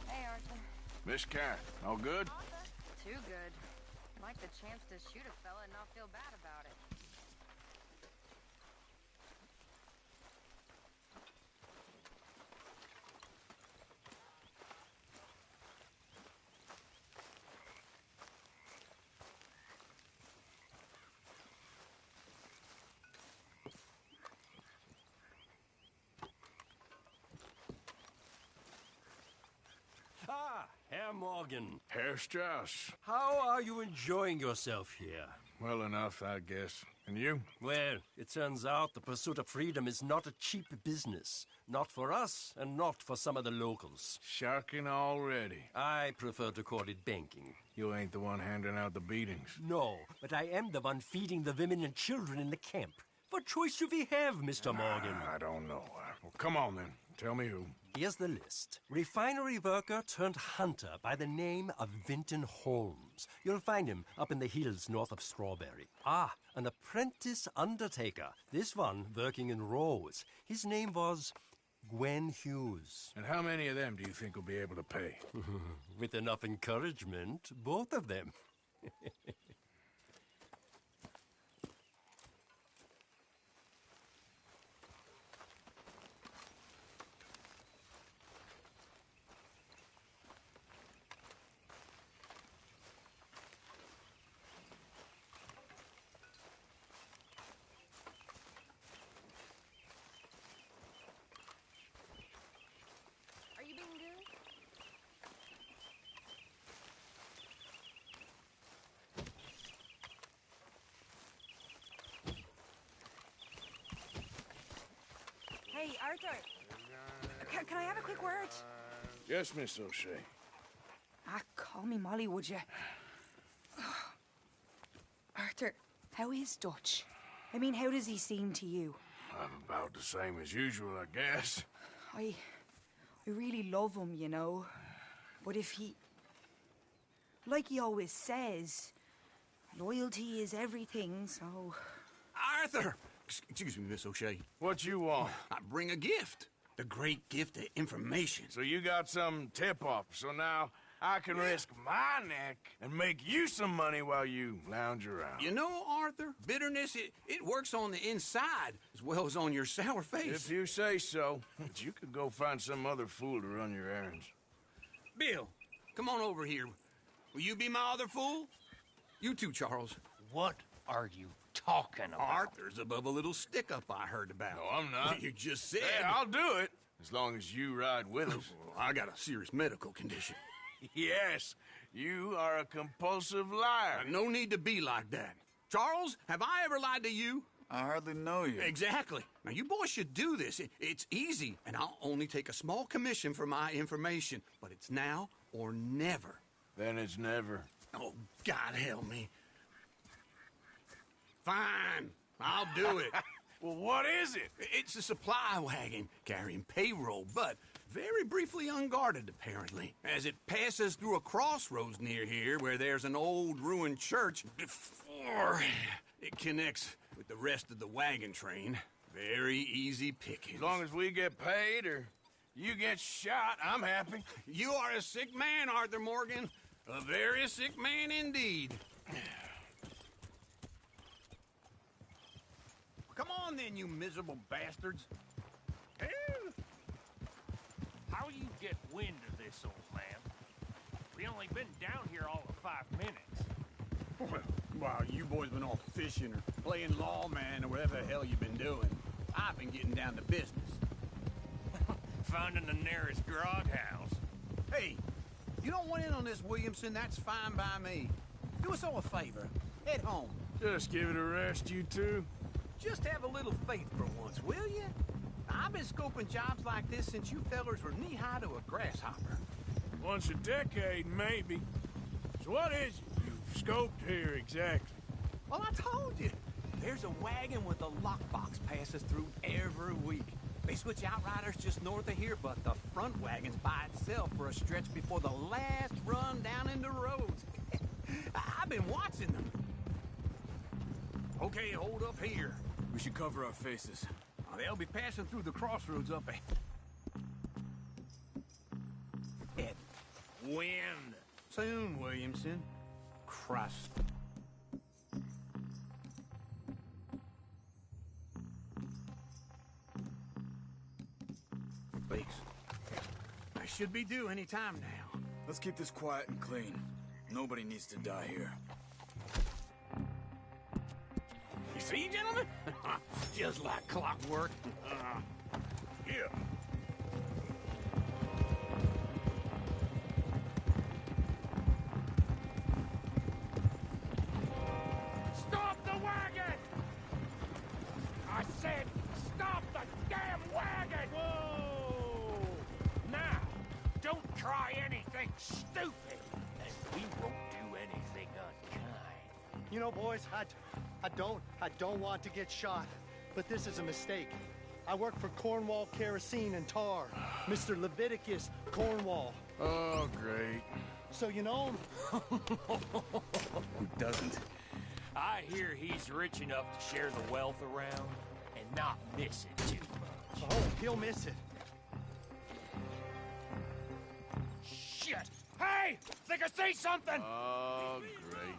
Hey, Arthur. Miss Cat, all good? Too good. Like the chance to shoot a fella and not feel bad about it. Ah, Herr Morgan. Herr Strauss. How are you enjoying yourself here? Well enough, I guess. And you? Well, it turns out the pursuit of freedom is not a cheap business. Not for us, and not for some of the locals. Sharking already. I prefer to call it banking. You ain't the one handing out the beatings. No, but I am the one feeding the women and children in the camp. What choice do we have, Mr. Morgan? I don't know. Well, come on then. Tell me who. Here's the list. Refinery worker turned hunter by the name of Vinton Holmes. You'll find him up in the hills north of Strawberry. Ah, an apprentice undertaker. This one working in rows. His name was Gwen Hughes. And how many of them do you think will be able to pay? With enough encouragement, both of them. Are you being good? Hey, Arthur. Can I have a quick word? Yes, Miss O'Shea. Ah, call me Molly, would you? Arthur, how is Dutch? I mean, how does he seem to you? I'm about the same as usual, I guess. I really love him, you know. But if he... Like he always says, loyalty is everything, so... Arthur! Excuse me, Miss O'Shea. What you want? I bring a gift. The great gift of information. So you got some tip-off, so now I can risk my neck and make you some money while you lounge around. You know, Arthur, bitterness, it works on the inside as well as on your sour face. If you say so. But you could go find some other fool to run your errands. Bill, come on over here. Will you be my other fool? You too, Charles. What are you talking about? Arthur's above a little stick-up I heard about. No, I'm not. You just said... Hey, I'll do it, as long as you ride with us. I got a serious medical condition. Yes, you are a compulsive liar. No need to be like that. Charles, have I ever lied to you? I hardly know you. Exactly. Now, you boys should do this. It's easy, and I'll only take a small commission for my information. But it's now or never. Then it's never. Oh, God help me. Fine. I'll do it. Well, what is it? It's a supply wagon carrying payroll, but very briefly unguarded, apparently. As it passes through a crossroads near here where there's an old ruined church before it connects with the rest of the wagon train. Very easy pickings. As long as we get paid or you get shot, I'm happy. You are a sick man, Arthur Morgan. A very sick man indeed. Come on then, you miserable bastards. How you get wind of this, old man? only been down here all of 5 minutes. Well, while you boys been off fishing or playing lawman or whatever the hell you've been doing, I've been getting down to business. Finding the nearest grog house. Hey, you don't want in on this, Williamson, that's fine by me. Do us all a favor. Head home. Just give it a rest, you two. Just have a little faith for once, will you? I've been scoping jobs like this since you fellers were knee-high to a grasshopper. Once a decade, maybe. So what is it you've scoped here exactly? Well, I told you. There's a wagon with a lockbox passes through every week. They switch outriders just north of here, but the front wagon's by itself for a stretch before the last run down into roads. I've been watching them. Okay, hold up here. We should cover our faces. They'll be passing through the crossroads up ahead. When? Soon, Williamson. Christ. Thanks. I should be due any time now. Let's keep this quiet and clean. Nobody needs to die here. You see, gentlemen? Just like clockwork. Yeah. Stop the wagon! I said, stop the damn wagon! Whoa! Now, don't try anything stupid, and we won't do anything unkind. You know, boys, I don't want to get shot, but this is a mistake. I work for Cornwall Kerosene and Tar, Mr. Leviticus Cornwall. Oh, great. So you know him? Who doesn't? I hear he's rich enough to share the wealth around and not miss it too much. Oh, he'll miss it. Shit! Hey! Think I see something! Oh, great.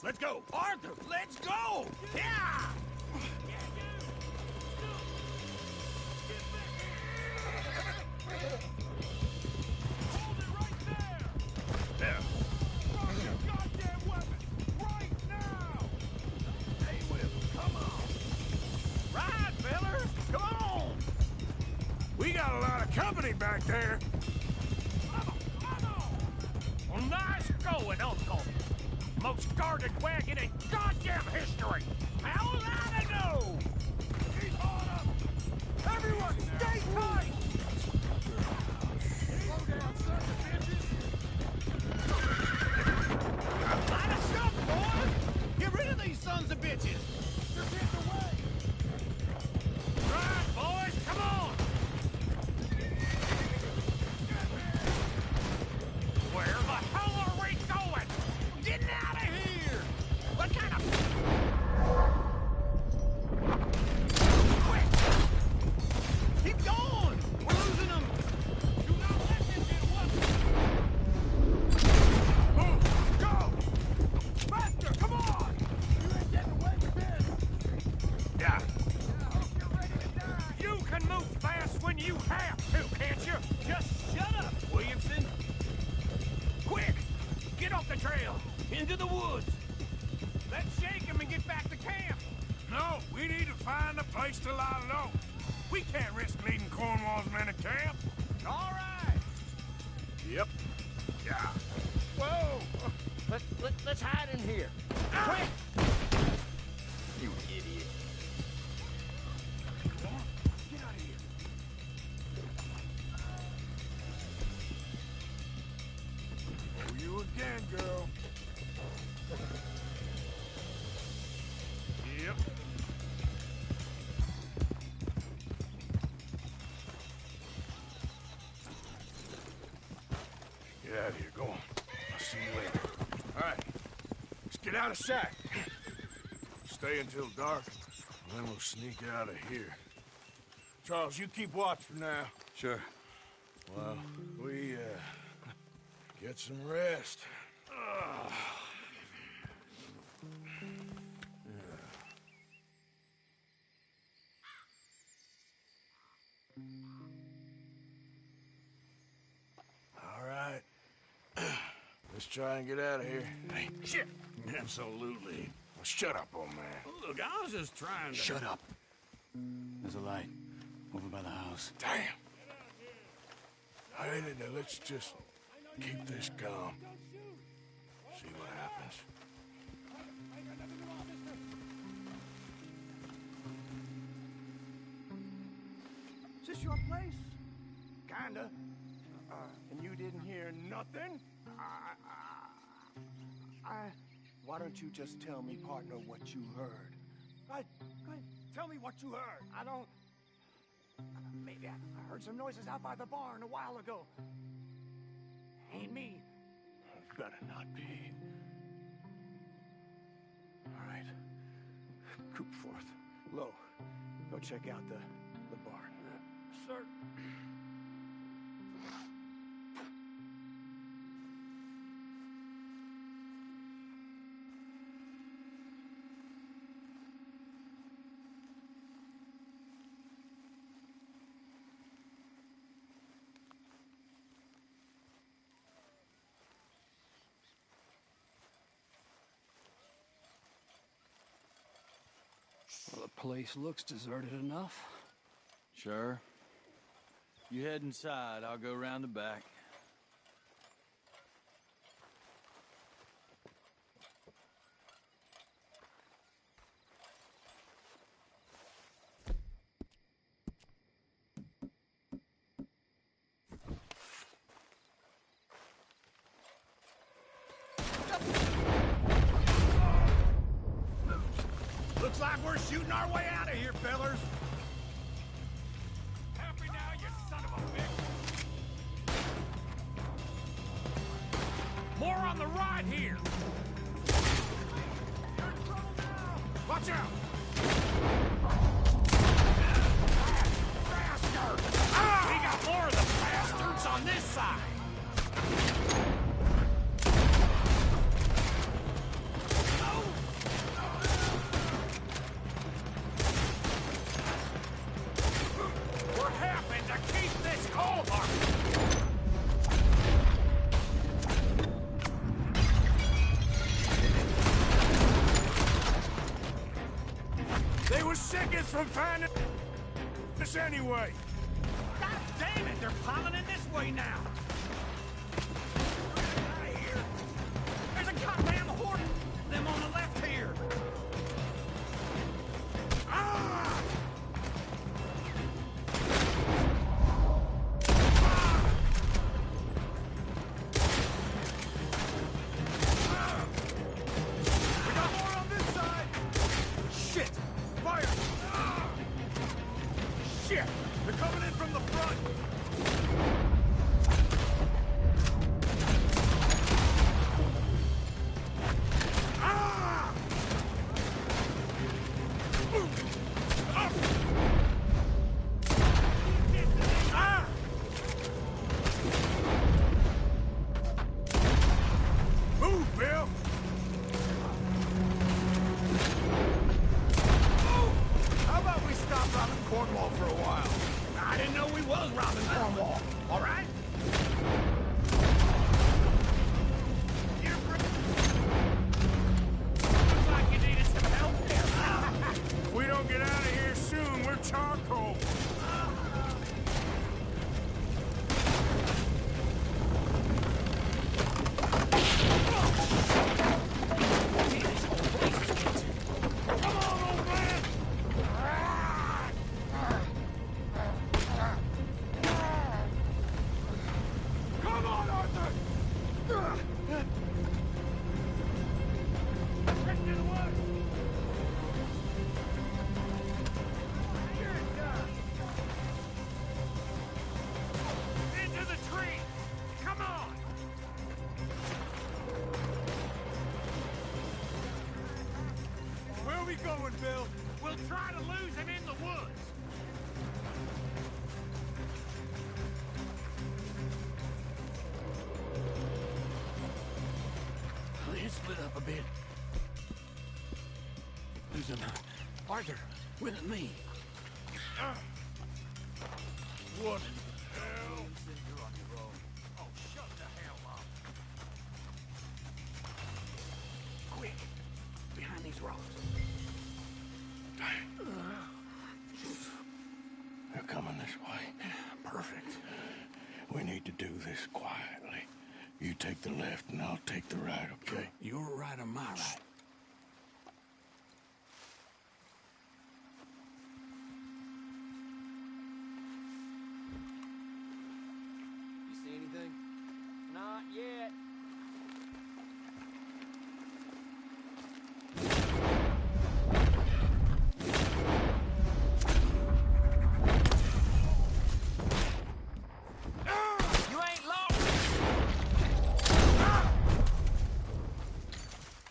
Let's go! Arthur, let's go! Yeah! Hold it right there! There. Drop your goddamn weapon! Right now! Hey, Will, come on! Right, fellers! Come on! We got a lot of company back there. Well, nice going, Uncle! Most guarded wagon in goddamn history! How will I know? Keep on up! Everyone, stay tight! Slow down, son of bitches! Line us up, boys! Get rid of these sons of bitches! Just hit the way! Right, boys, come on! Where the hell are we going? Getting out of here! What kind of... Quick! Keep going! We're losing them! Do not let them get away! Move! Go! Faster! Come on! You ain't getting away with this! Yeah. I hope you're ready to die! You can move fast when you have to, can't you? Just shut up, Williamson! Quick! Get off the trail! Into the woods! Let's shake him and get back to camp! No, we need to find a place to lie low. We can't risk leading Cornwall's men to camp. All right! Yep. Yeah. Whoa! Let's hide in here. Quick! You idiot. Come on, get out of here. Oh, you again, girl. Yep. Get out of here. Go on. I'll see you later. All right. Let's get out of sight. Stay until dark, and then we'll sneak out of here. Charles, you keep watch for now. Sure. Well, we, get some rest. All right. Let's try and get out of here. Hey, shit! Absolutely. Well, shut up, old man. Look, I was just trying to... Shut up. There's a light over by the house. Damn. Hey, now let's just keep this calm. See what happens. Is this your place? Kinda. And you didn't hear nothing? Why don't you just tell me, partner, what you heard? Tell me what you heard. I don't... Maybe I heard some noises out by the barn a while ago. Ain't me. Better not be. All right. Coopforth. Low. Go check out the barn. Sir. Well, the place looks deserted enough. Sure. You head inside, I'll go round the back. Looks like we're shooting our way out of here, fellers. Happy now, you son of a bitch. More on the right here. You're in trouble now. Watch out. Bastard! Ah! We got more of the bastards on this side. From finding this anyway. God damn it, they're piling in this way now. Get out of here. There's a goddamn horde of them on the left here. Ah! We got more on this side. Shit! Fire! Shit! They're coming in from the front! Ah! Up! Ah! Move, Bill! How about we stop robbing Cornwall for a while? I didn't know we was robbing Cornwall. All right? Looks like you needed some help there. If we don't get out of here soon, we're charcoal. Come on, old man! Come on, Arthur! Into the woods! Here it does! Into the tree! Come on! Where are we going, Bill? We'll try to lose him in the woods! Let's split up a bit. There's an Arthur with me. What the hell? Oh, shut the hell up. these rocks. They're coming this way. Perfect. We need to do this quietly. You take the left and I'll take the right, okay? Your right or my right? You see anything? Not yet. You ain't lost!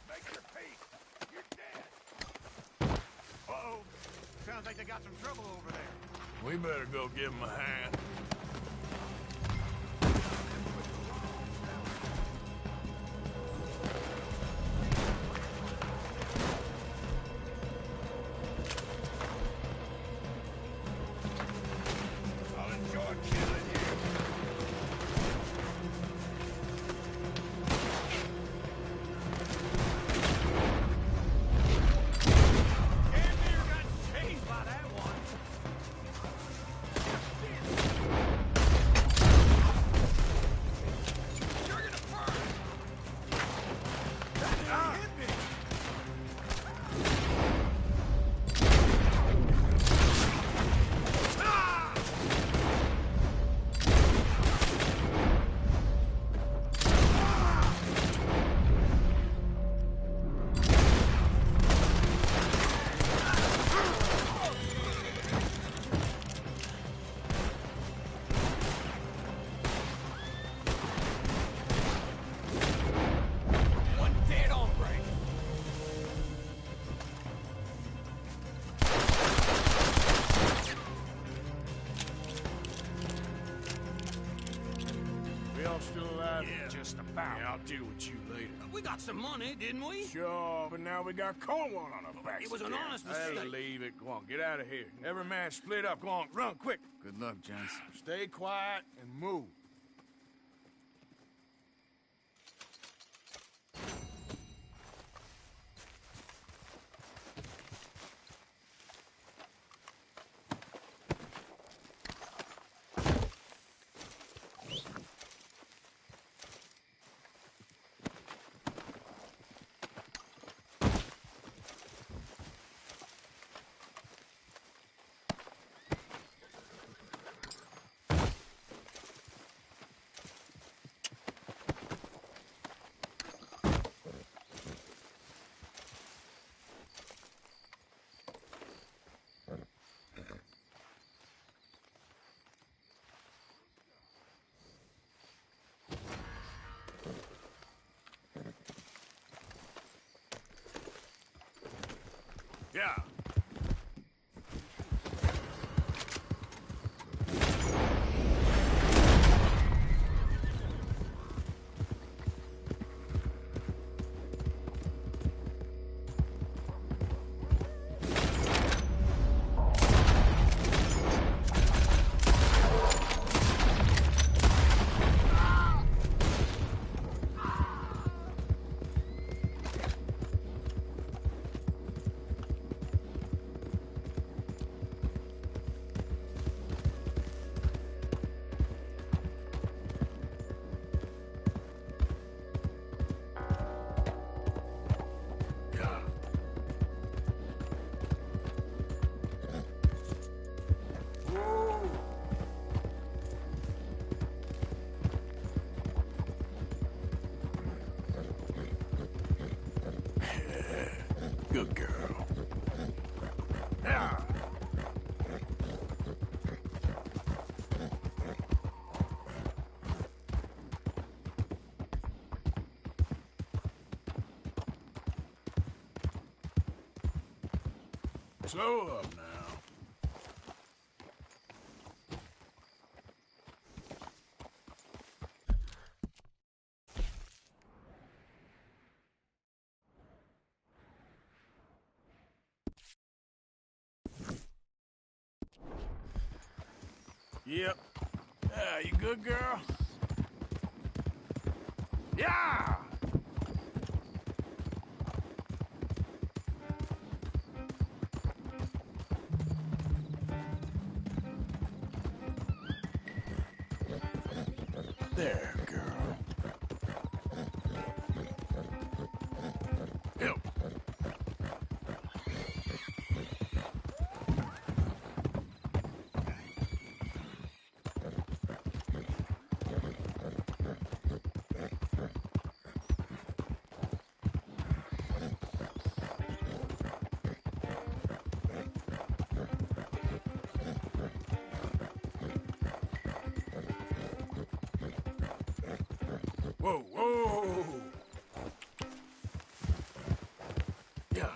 Make your peace. You're dead. Uh-oh. Sounds like they got some trouble over there. We better go give him a hand. I'll enjoy killing you. Damn near got chased by that one. You're gonna burn. That didn't hit me. Ah! One dead hombre. We all still alive? Yeah, just about. Yeah, I'll deal with you later. We got some money, didn't we? Sure, but now we got Cornwall on our backs. It was an again. honest Hey, mistake. leave it. Go on, get out of here. Every man split up. Go on, run, quick. Good luck, gents. Stay quiet and move. Yeah. Good girl. Yeah. Slow up now. Yep. Yeah, you good, girl? Yeah! There, girl. Help. Whoa, whoa! Yeah.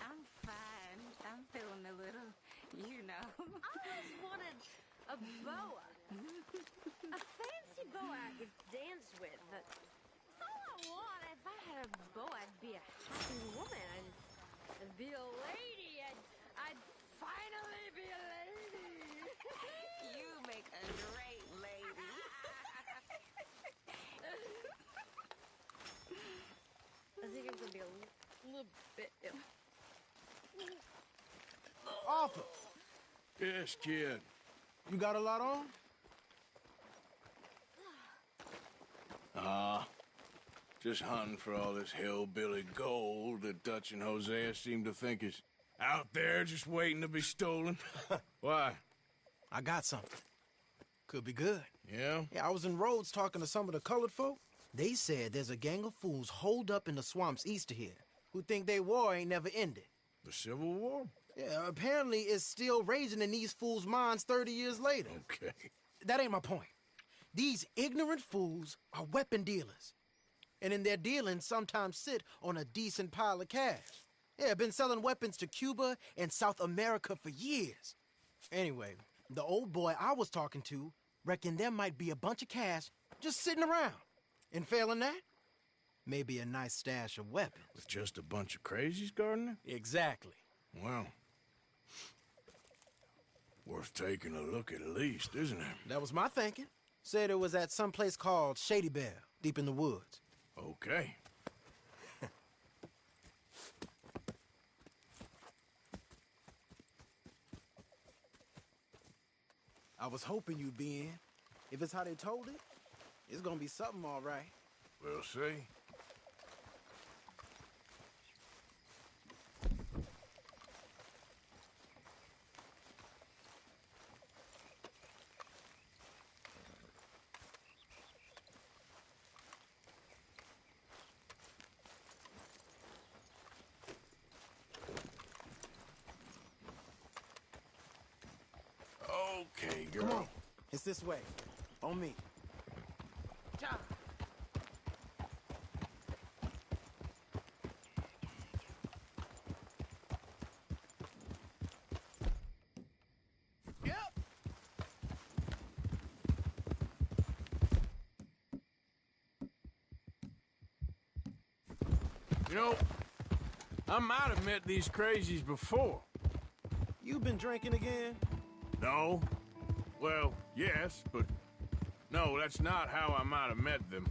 I'm fine. I'm feeling a little, you know. I always wanted a boa. A fancy boa I could dance with. That's all I want. If I had a boa, I'd be a happy woman. I'd be a lady. I'd finally be a lady. You make a great lady. I think I'm gonna be a little bit ill. Arthur! Yes, kid. You got a lot on? Just hunting for all this hillbilly gold that Dutch and Hosea seem to think is out there just waiting to be stolen. Why? I got something. Could be good. Yeah? Yeah, I was in Rhodes talking to some of the colored folk. They said there's a gang of fools holed up in the swamps east of here who think their war ain't never ended. The Civil War? Yeah, apparently it's still raging in these fools' minds 30 years later. Okay. That ain't my point. These ignorant fools are weapon dealers. And in their dealing, sometimes sit on a decent pile of cash. Yeah, been selling weapons to Cuba and South America for years. Anyway, the old boy I was talking to reckoned there might be a bunch of cash just sitting around. And failing that, maybe a nice stash of weapons. With just a bunch of crazies guarding it? Exactly. Well, worth taking a look at least, isn't it? That was my thinking. Said it was at some place called Shady Belle, deep in the woods. Okay. I was hoping you'd be in. If it's how they told it, it's gonna be something all right. We'll see. Okay, girl. Come on. It's this way. On me. Yep. You know, I might have met these crazies before. You been drinking again? No. Well, yes, but no, that's not how I might have met them.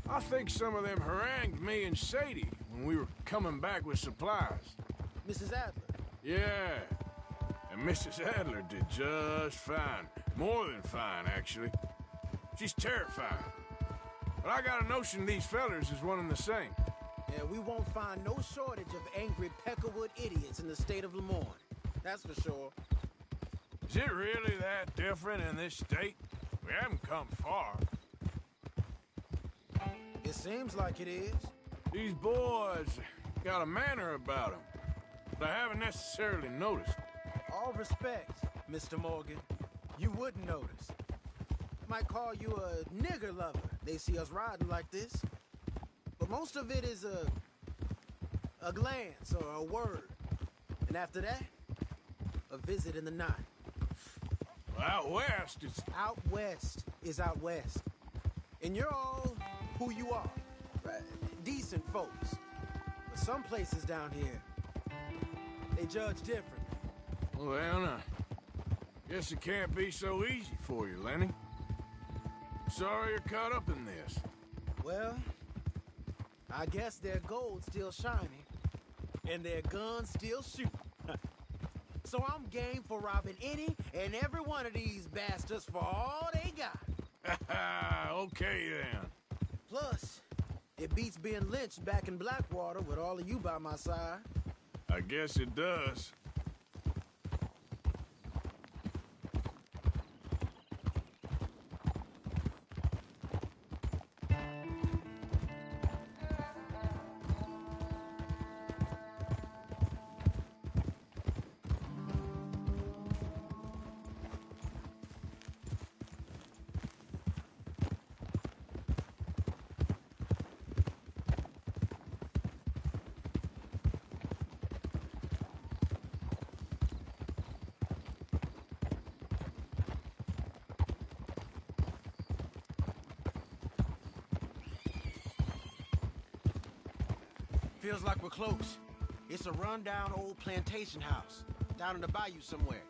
I think some of them harangued me and Sadie when we were coming back with supplies. Mrs. Adler? Yeah. And Mrs. Adler did just fine. More than fine, actually. She's terrifying. But I got a notion these fellers is one and the same. Yeah, we won't find no shortage of angry Peckerwood idiots in the state of Lemoyne. That's for sure. Is it really that different in this state? We haven't come far. It seems like it is. These boys got a manner about them that I haven't necessarily noticed. All respect, Mr. Morgan. You wouldn't notice. Might call you a nigger lover. They see us riding like this. But most of it is a glance or a word. And after that, a visit in the night. Out west, it's... Out west is out west. And you're all who you are. Right? Decent folks. But some places down here, they judge different. Well, now, guess it can't be so easy for you, Lenny. Sorry you're caught up in this. Well, I guess their gold's still shining, and their guns still shoot. So I'm game for robbing any and every one of these bastards for all they got. Okay, then. Plus, it beats being lynched back in Blackwater with all of you by my side. I guess it does. Feels like we're close. It's a rundown old plantation house, down in the bayou somewhere.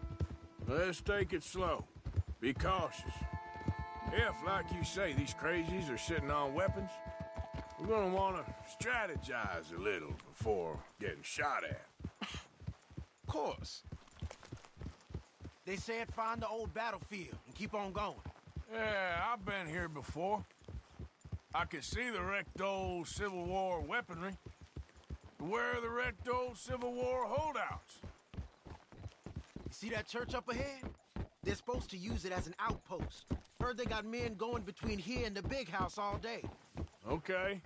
Let's take it slow. Be cautious. If, like you say, these crazies are sitting on weapons, we're gonna want to strategize a little before getting shot at. Of course. They said find the old battlefield and keep on going. Yeah, I've been here before. I can see the wrecked old Civil War weaponry. Where are the wrecked old Civil War holdouts? You see that church up ahead? They're supposed to use it as an outpost. Heard they got men going between here and the big house all day. Okay.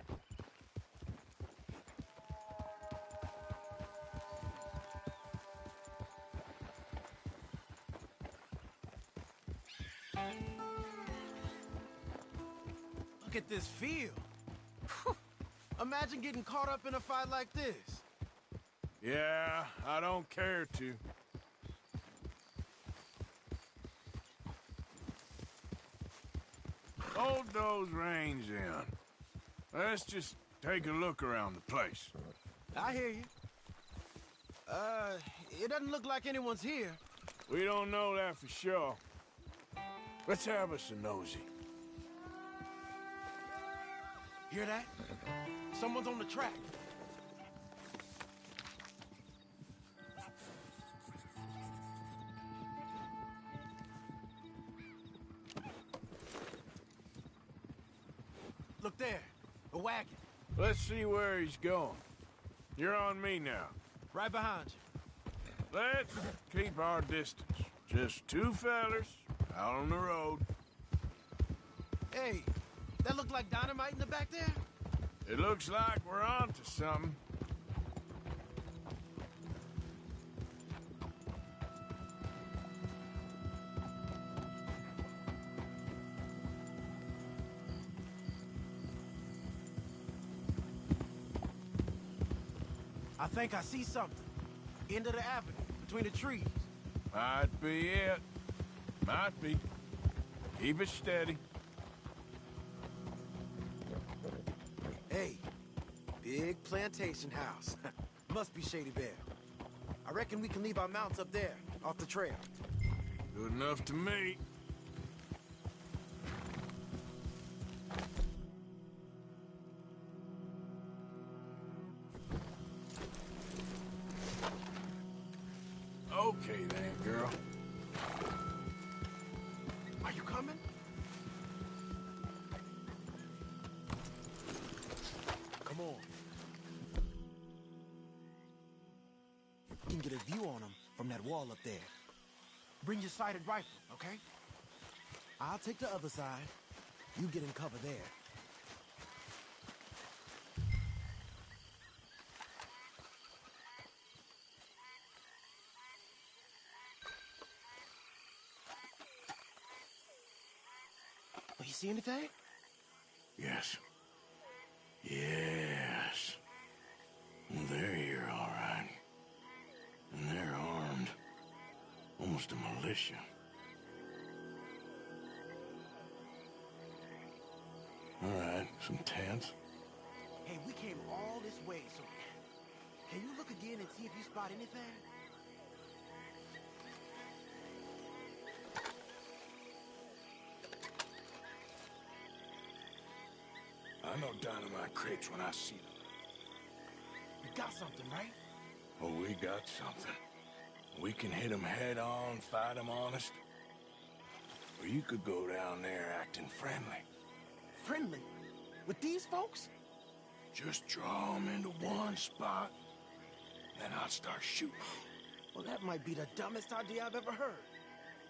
Look at this field. Imagine getting caught up in a fight like this. Yeah, I don't care to. Hold those reins in. Let's just take a look around the place. I hear you. It doesn't look like anyone's here. We don't know that for sure. Let's have us a nosy. Hear that? Someone's on the track. Look there, a wagon. Let's see where he's going. You're on me now. Right behind you. Let's keep our distance. Just two fellers out on the road. Hey, that look like dynamite in the back there? It looks like we're onto something. I think I see something. End of the avenue, between the trees. Might be it. Might be. Keep it steady. Hey, big plantation house. Must be Shady Bear. I reckon we can leave our mounts up there, off the trail. Good enough to me. Okay then, girl. Are you coming? Come on. You can get a view on them from that wall up there. Bring your sighted rifle, okay? I'll take the other side. You get in cover there. see anything? Yes. Yes. They're here, all right. And they're armed. Almost a militia. All right, some tents. Hey, we came all this way, so can you look again and see if you spot anything? I know dynamite crates when I see them. You got something, right? Oh, we got something. We can hit them head on, fight them honest. Or you could go down there acting friendly. Friendly? With these folks? Just draw them into one spot, then I'll start shooting. Well, that might be the dumbest idea I've ever heard.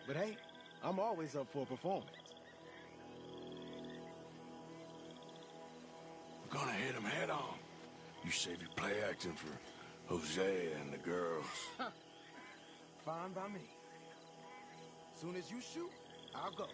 But hey, I'm always up for a performance. We're gonna hit them head on. You save your play acting for Hosea and the girls. Fine by me. Soon as you shoot, I'll go.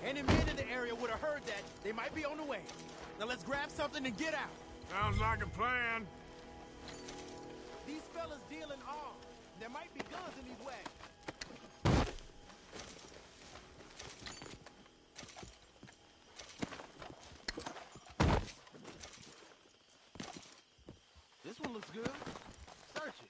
Any men in the area would have heard that. They might be on the way. Now let's grab something and get out. Sounds like a plan. These fellas deal in arms. There might be guns in these wagons. This one looks good. Search it.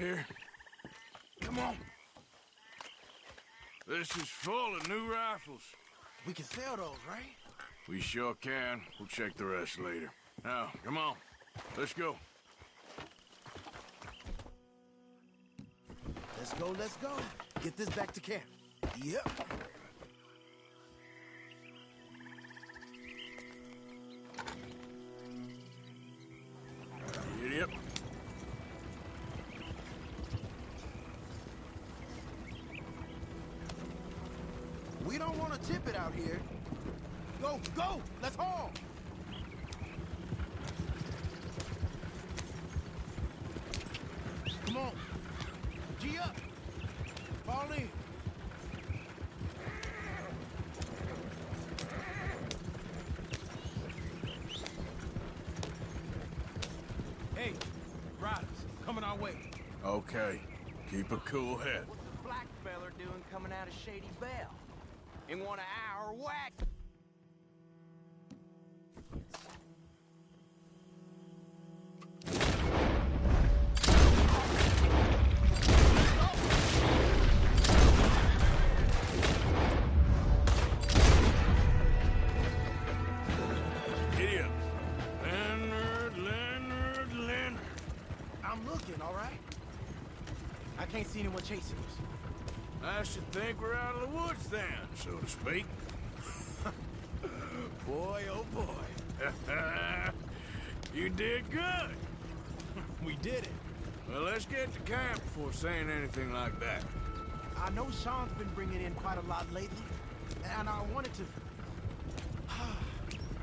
Here. Come on. This is full of new rifles. We can sell those, right? We sure can. We'll check the rest later. Now, come on. Let's go. Let's go, let's go. Get this back to camp. Yep. Yep. We don't want to tip it out here. Go, go! Let's haul! Come on. G up. Fall in. Hey, riders, coming our way. Okay. Keep a cool head. What's the black feller doing coming out of Shady Bell? In one of our whack. Giddy up. Leonard. I'm looking, all right? I can't see anyone chasing us. I should think we're out of the woods then, so to speak. Boy, oh boy. You did good. We did it. Well, let's get to camp before saying anything like that. I know Sean's been bringing in quite a lot lately, and I wanted to...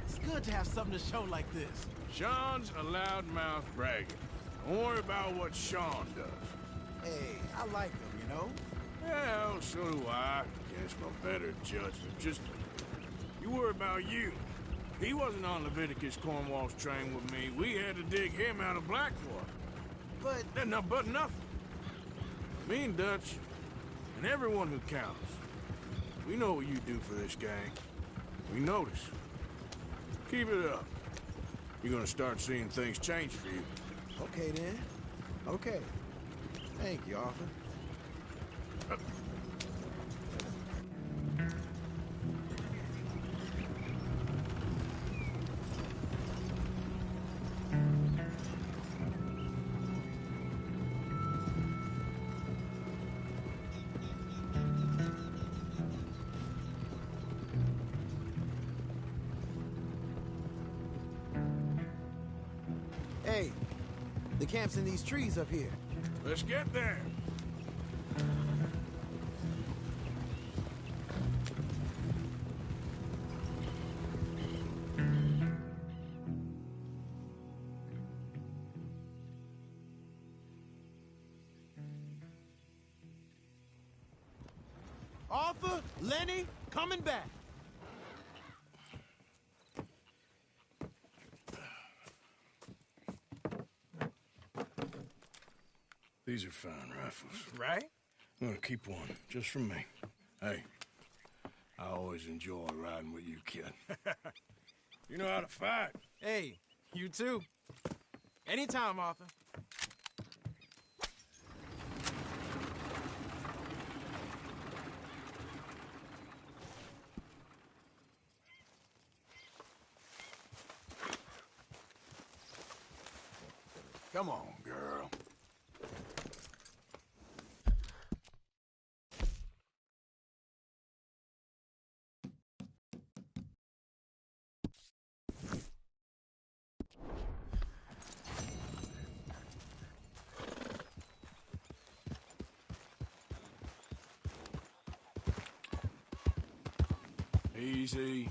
It's good to have something to show like this. Sean's a loudmouth bragging. Don't worry about what Sean does. Hey, I like him, you know? Well, so do I. Guess no better judgment. Just, you worry about you. He wasn't on Leviticus Cornwall's train with me. We had to dig him out of Blackwater. But nothing. Me and Dutch, and everyone who counts, we know what you do for this gang. We notice. Keep it up. You're gonna start seeing things change for you. Okay, then. Okay. Thank you, Arthur. Hey, the camp's in these trees up here. Let's get there. Arthur, Lenny, coming back. These are fine rifles. Right? I'm gonna keep one, just for me. Hey, I always enjoy riding with you, kid. You know how to fight. Hey, you too. Anytime, Arthur. Come on, girl. Easy.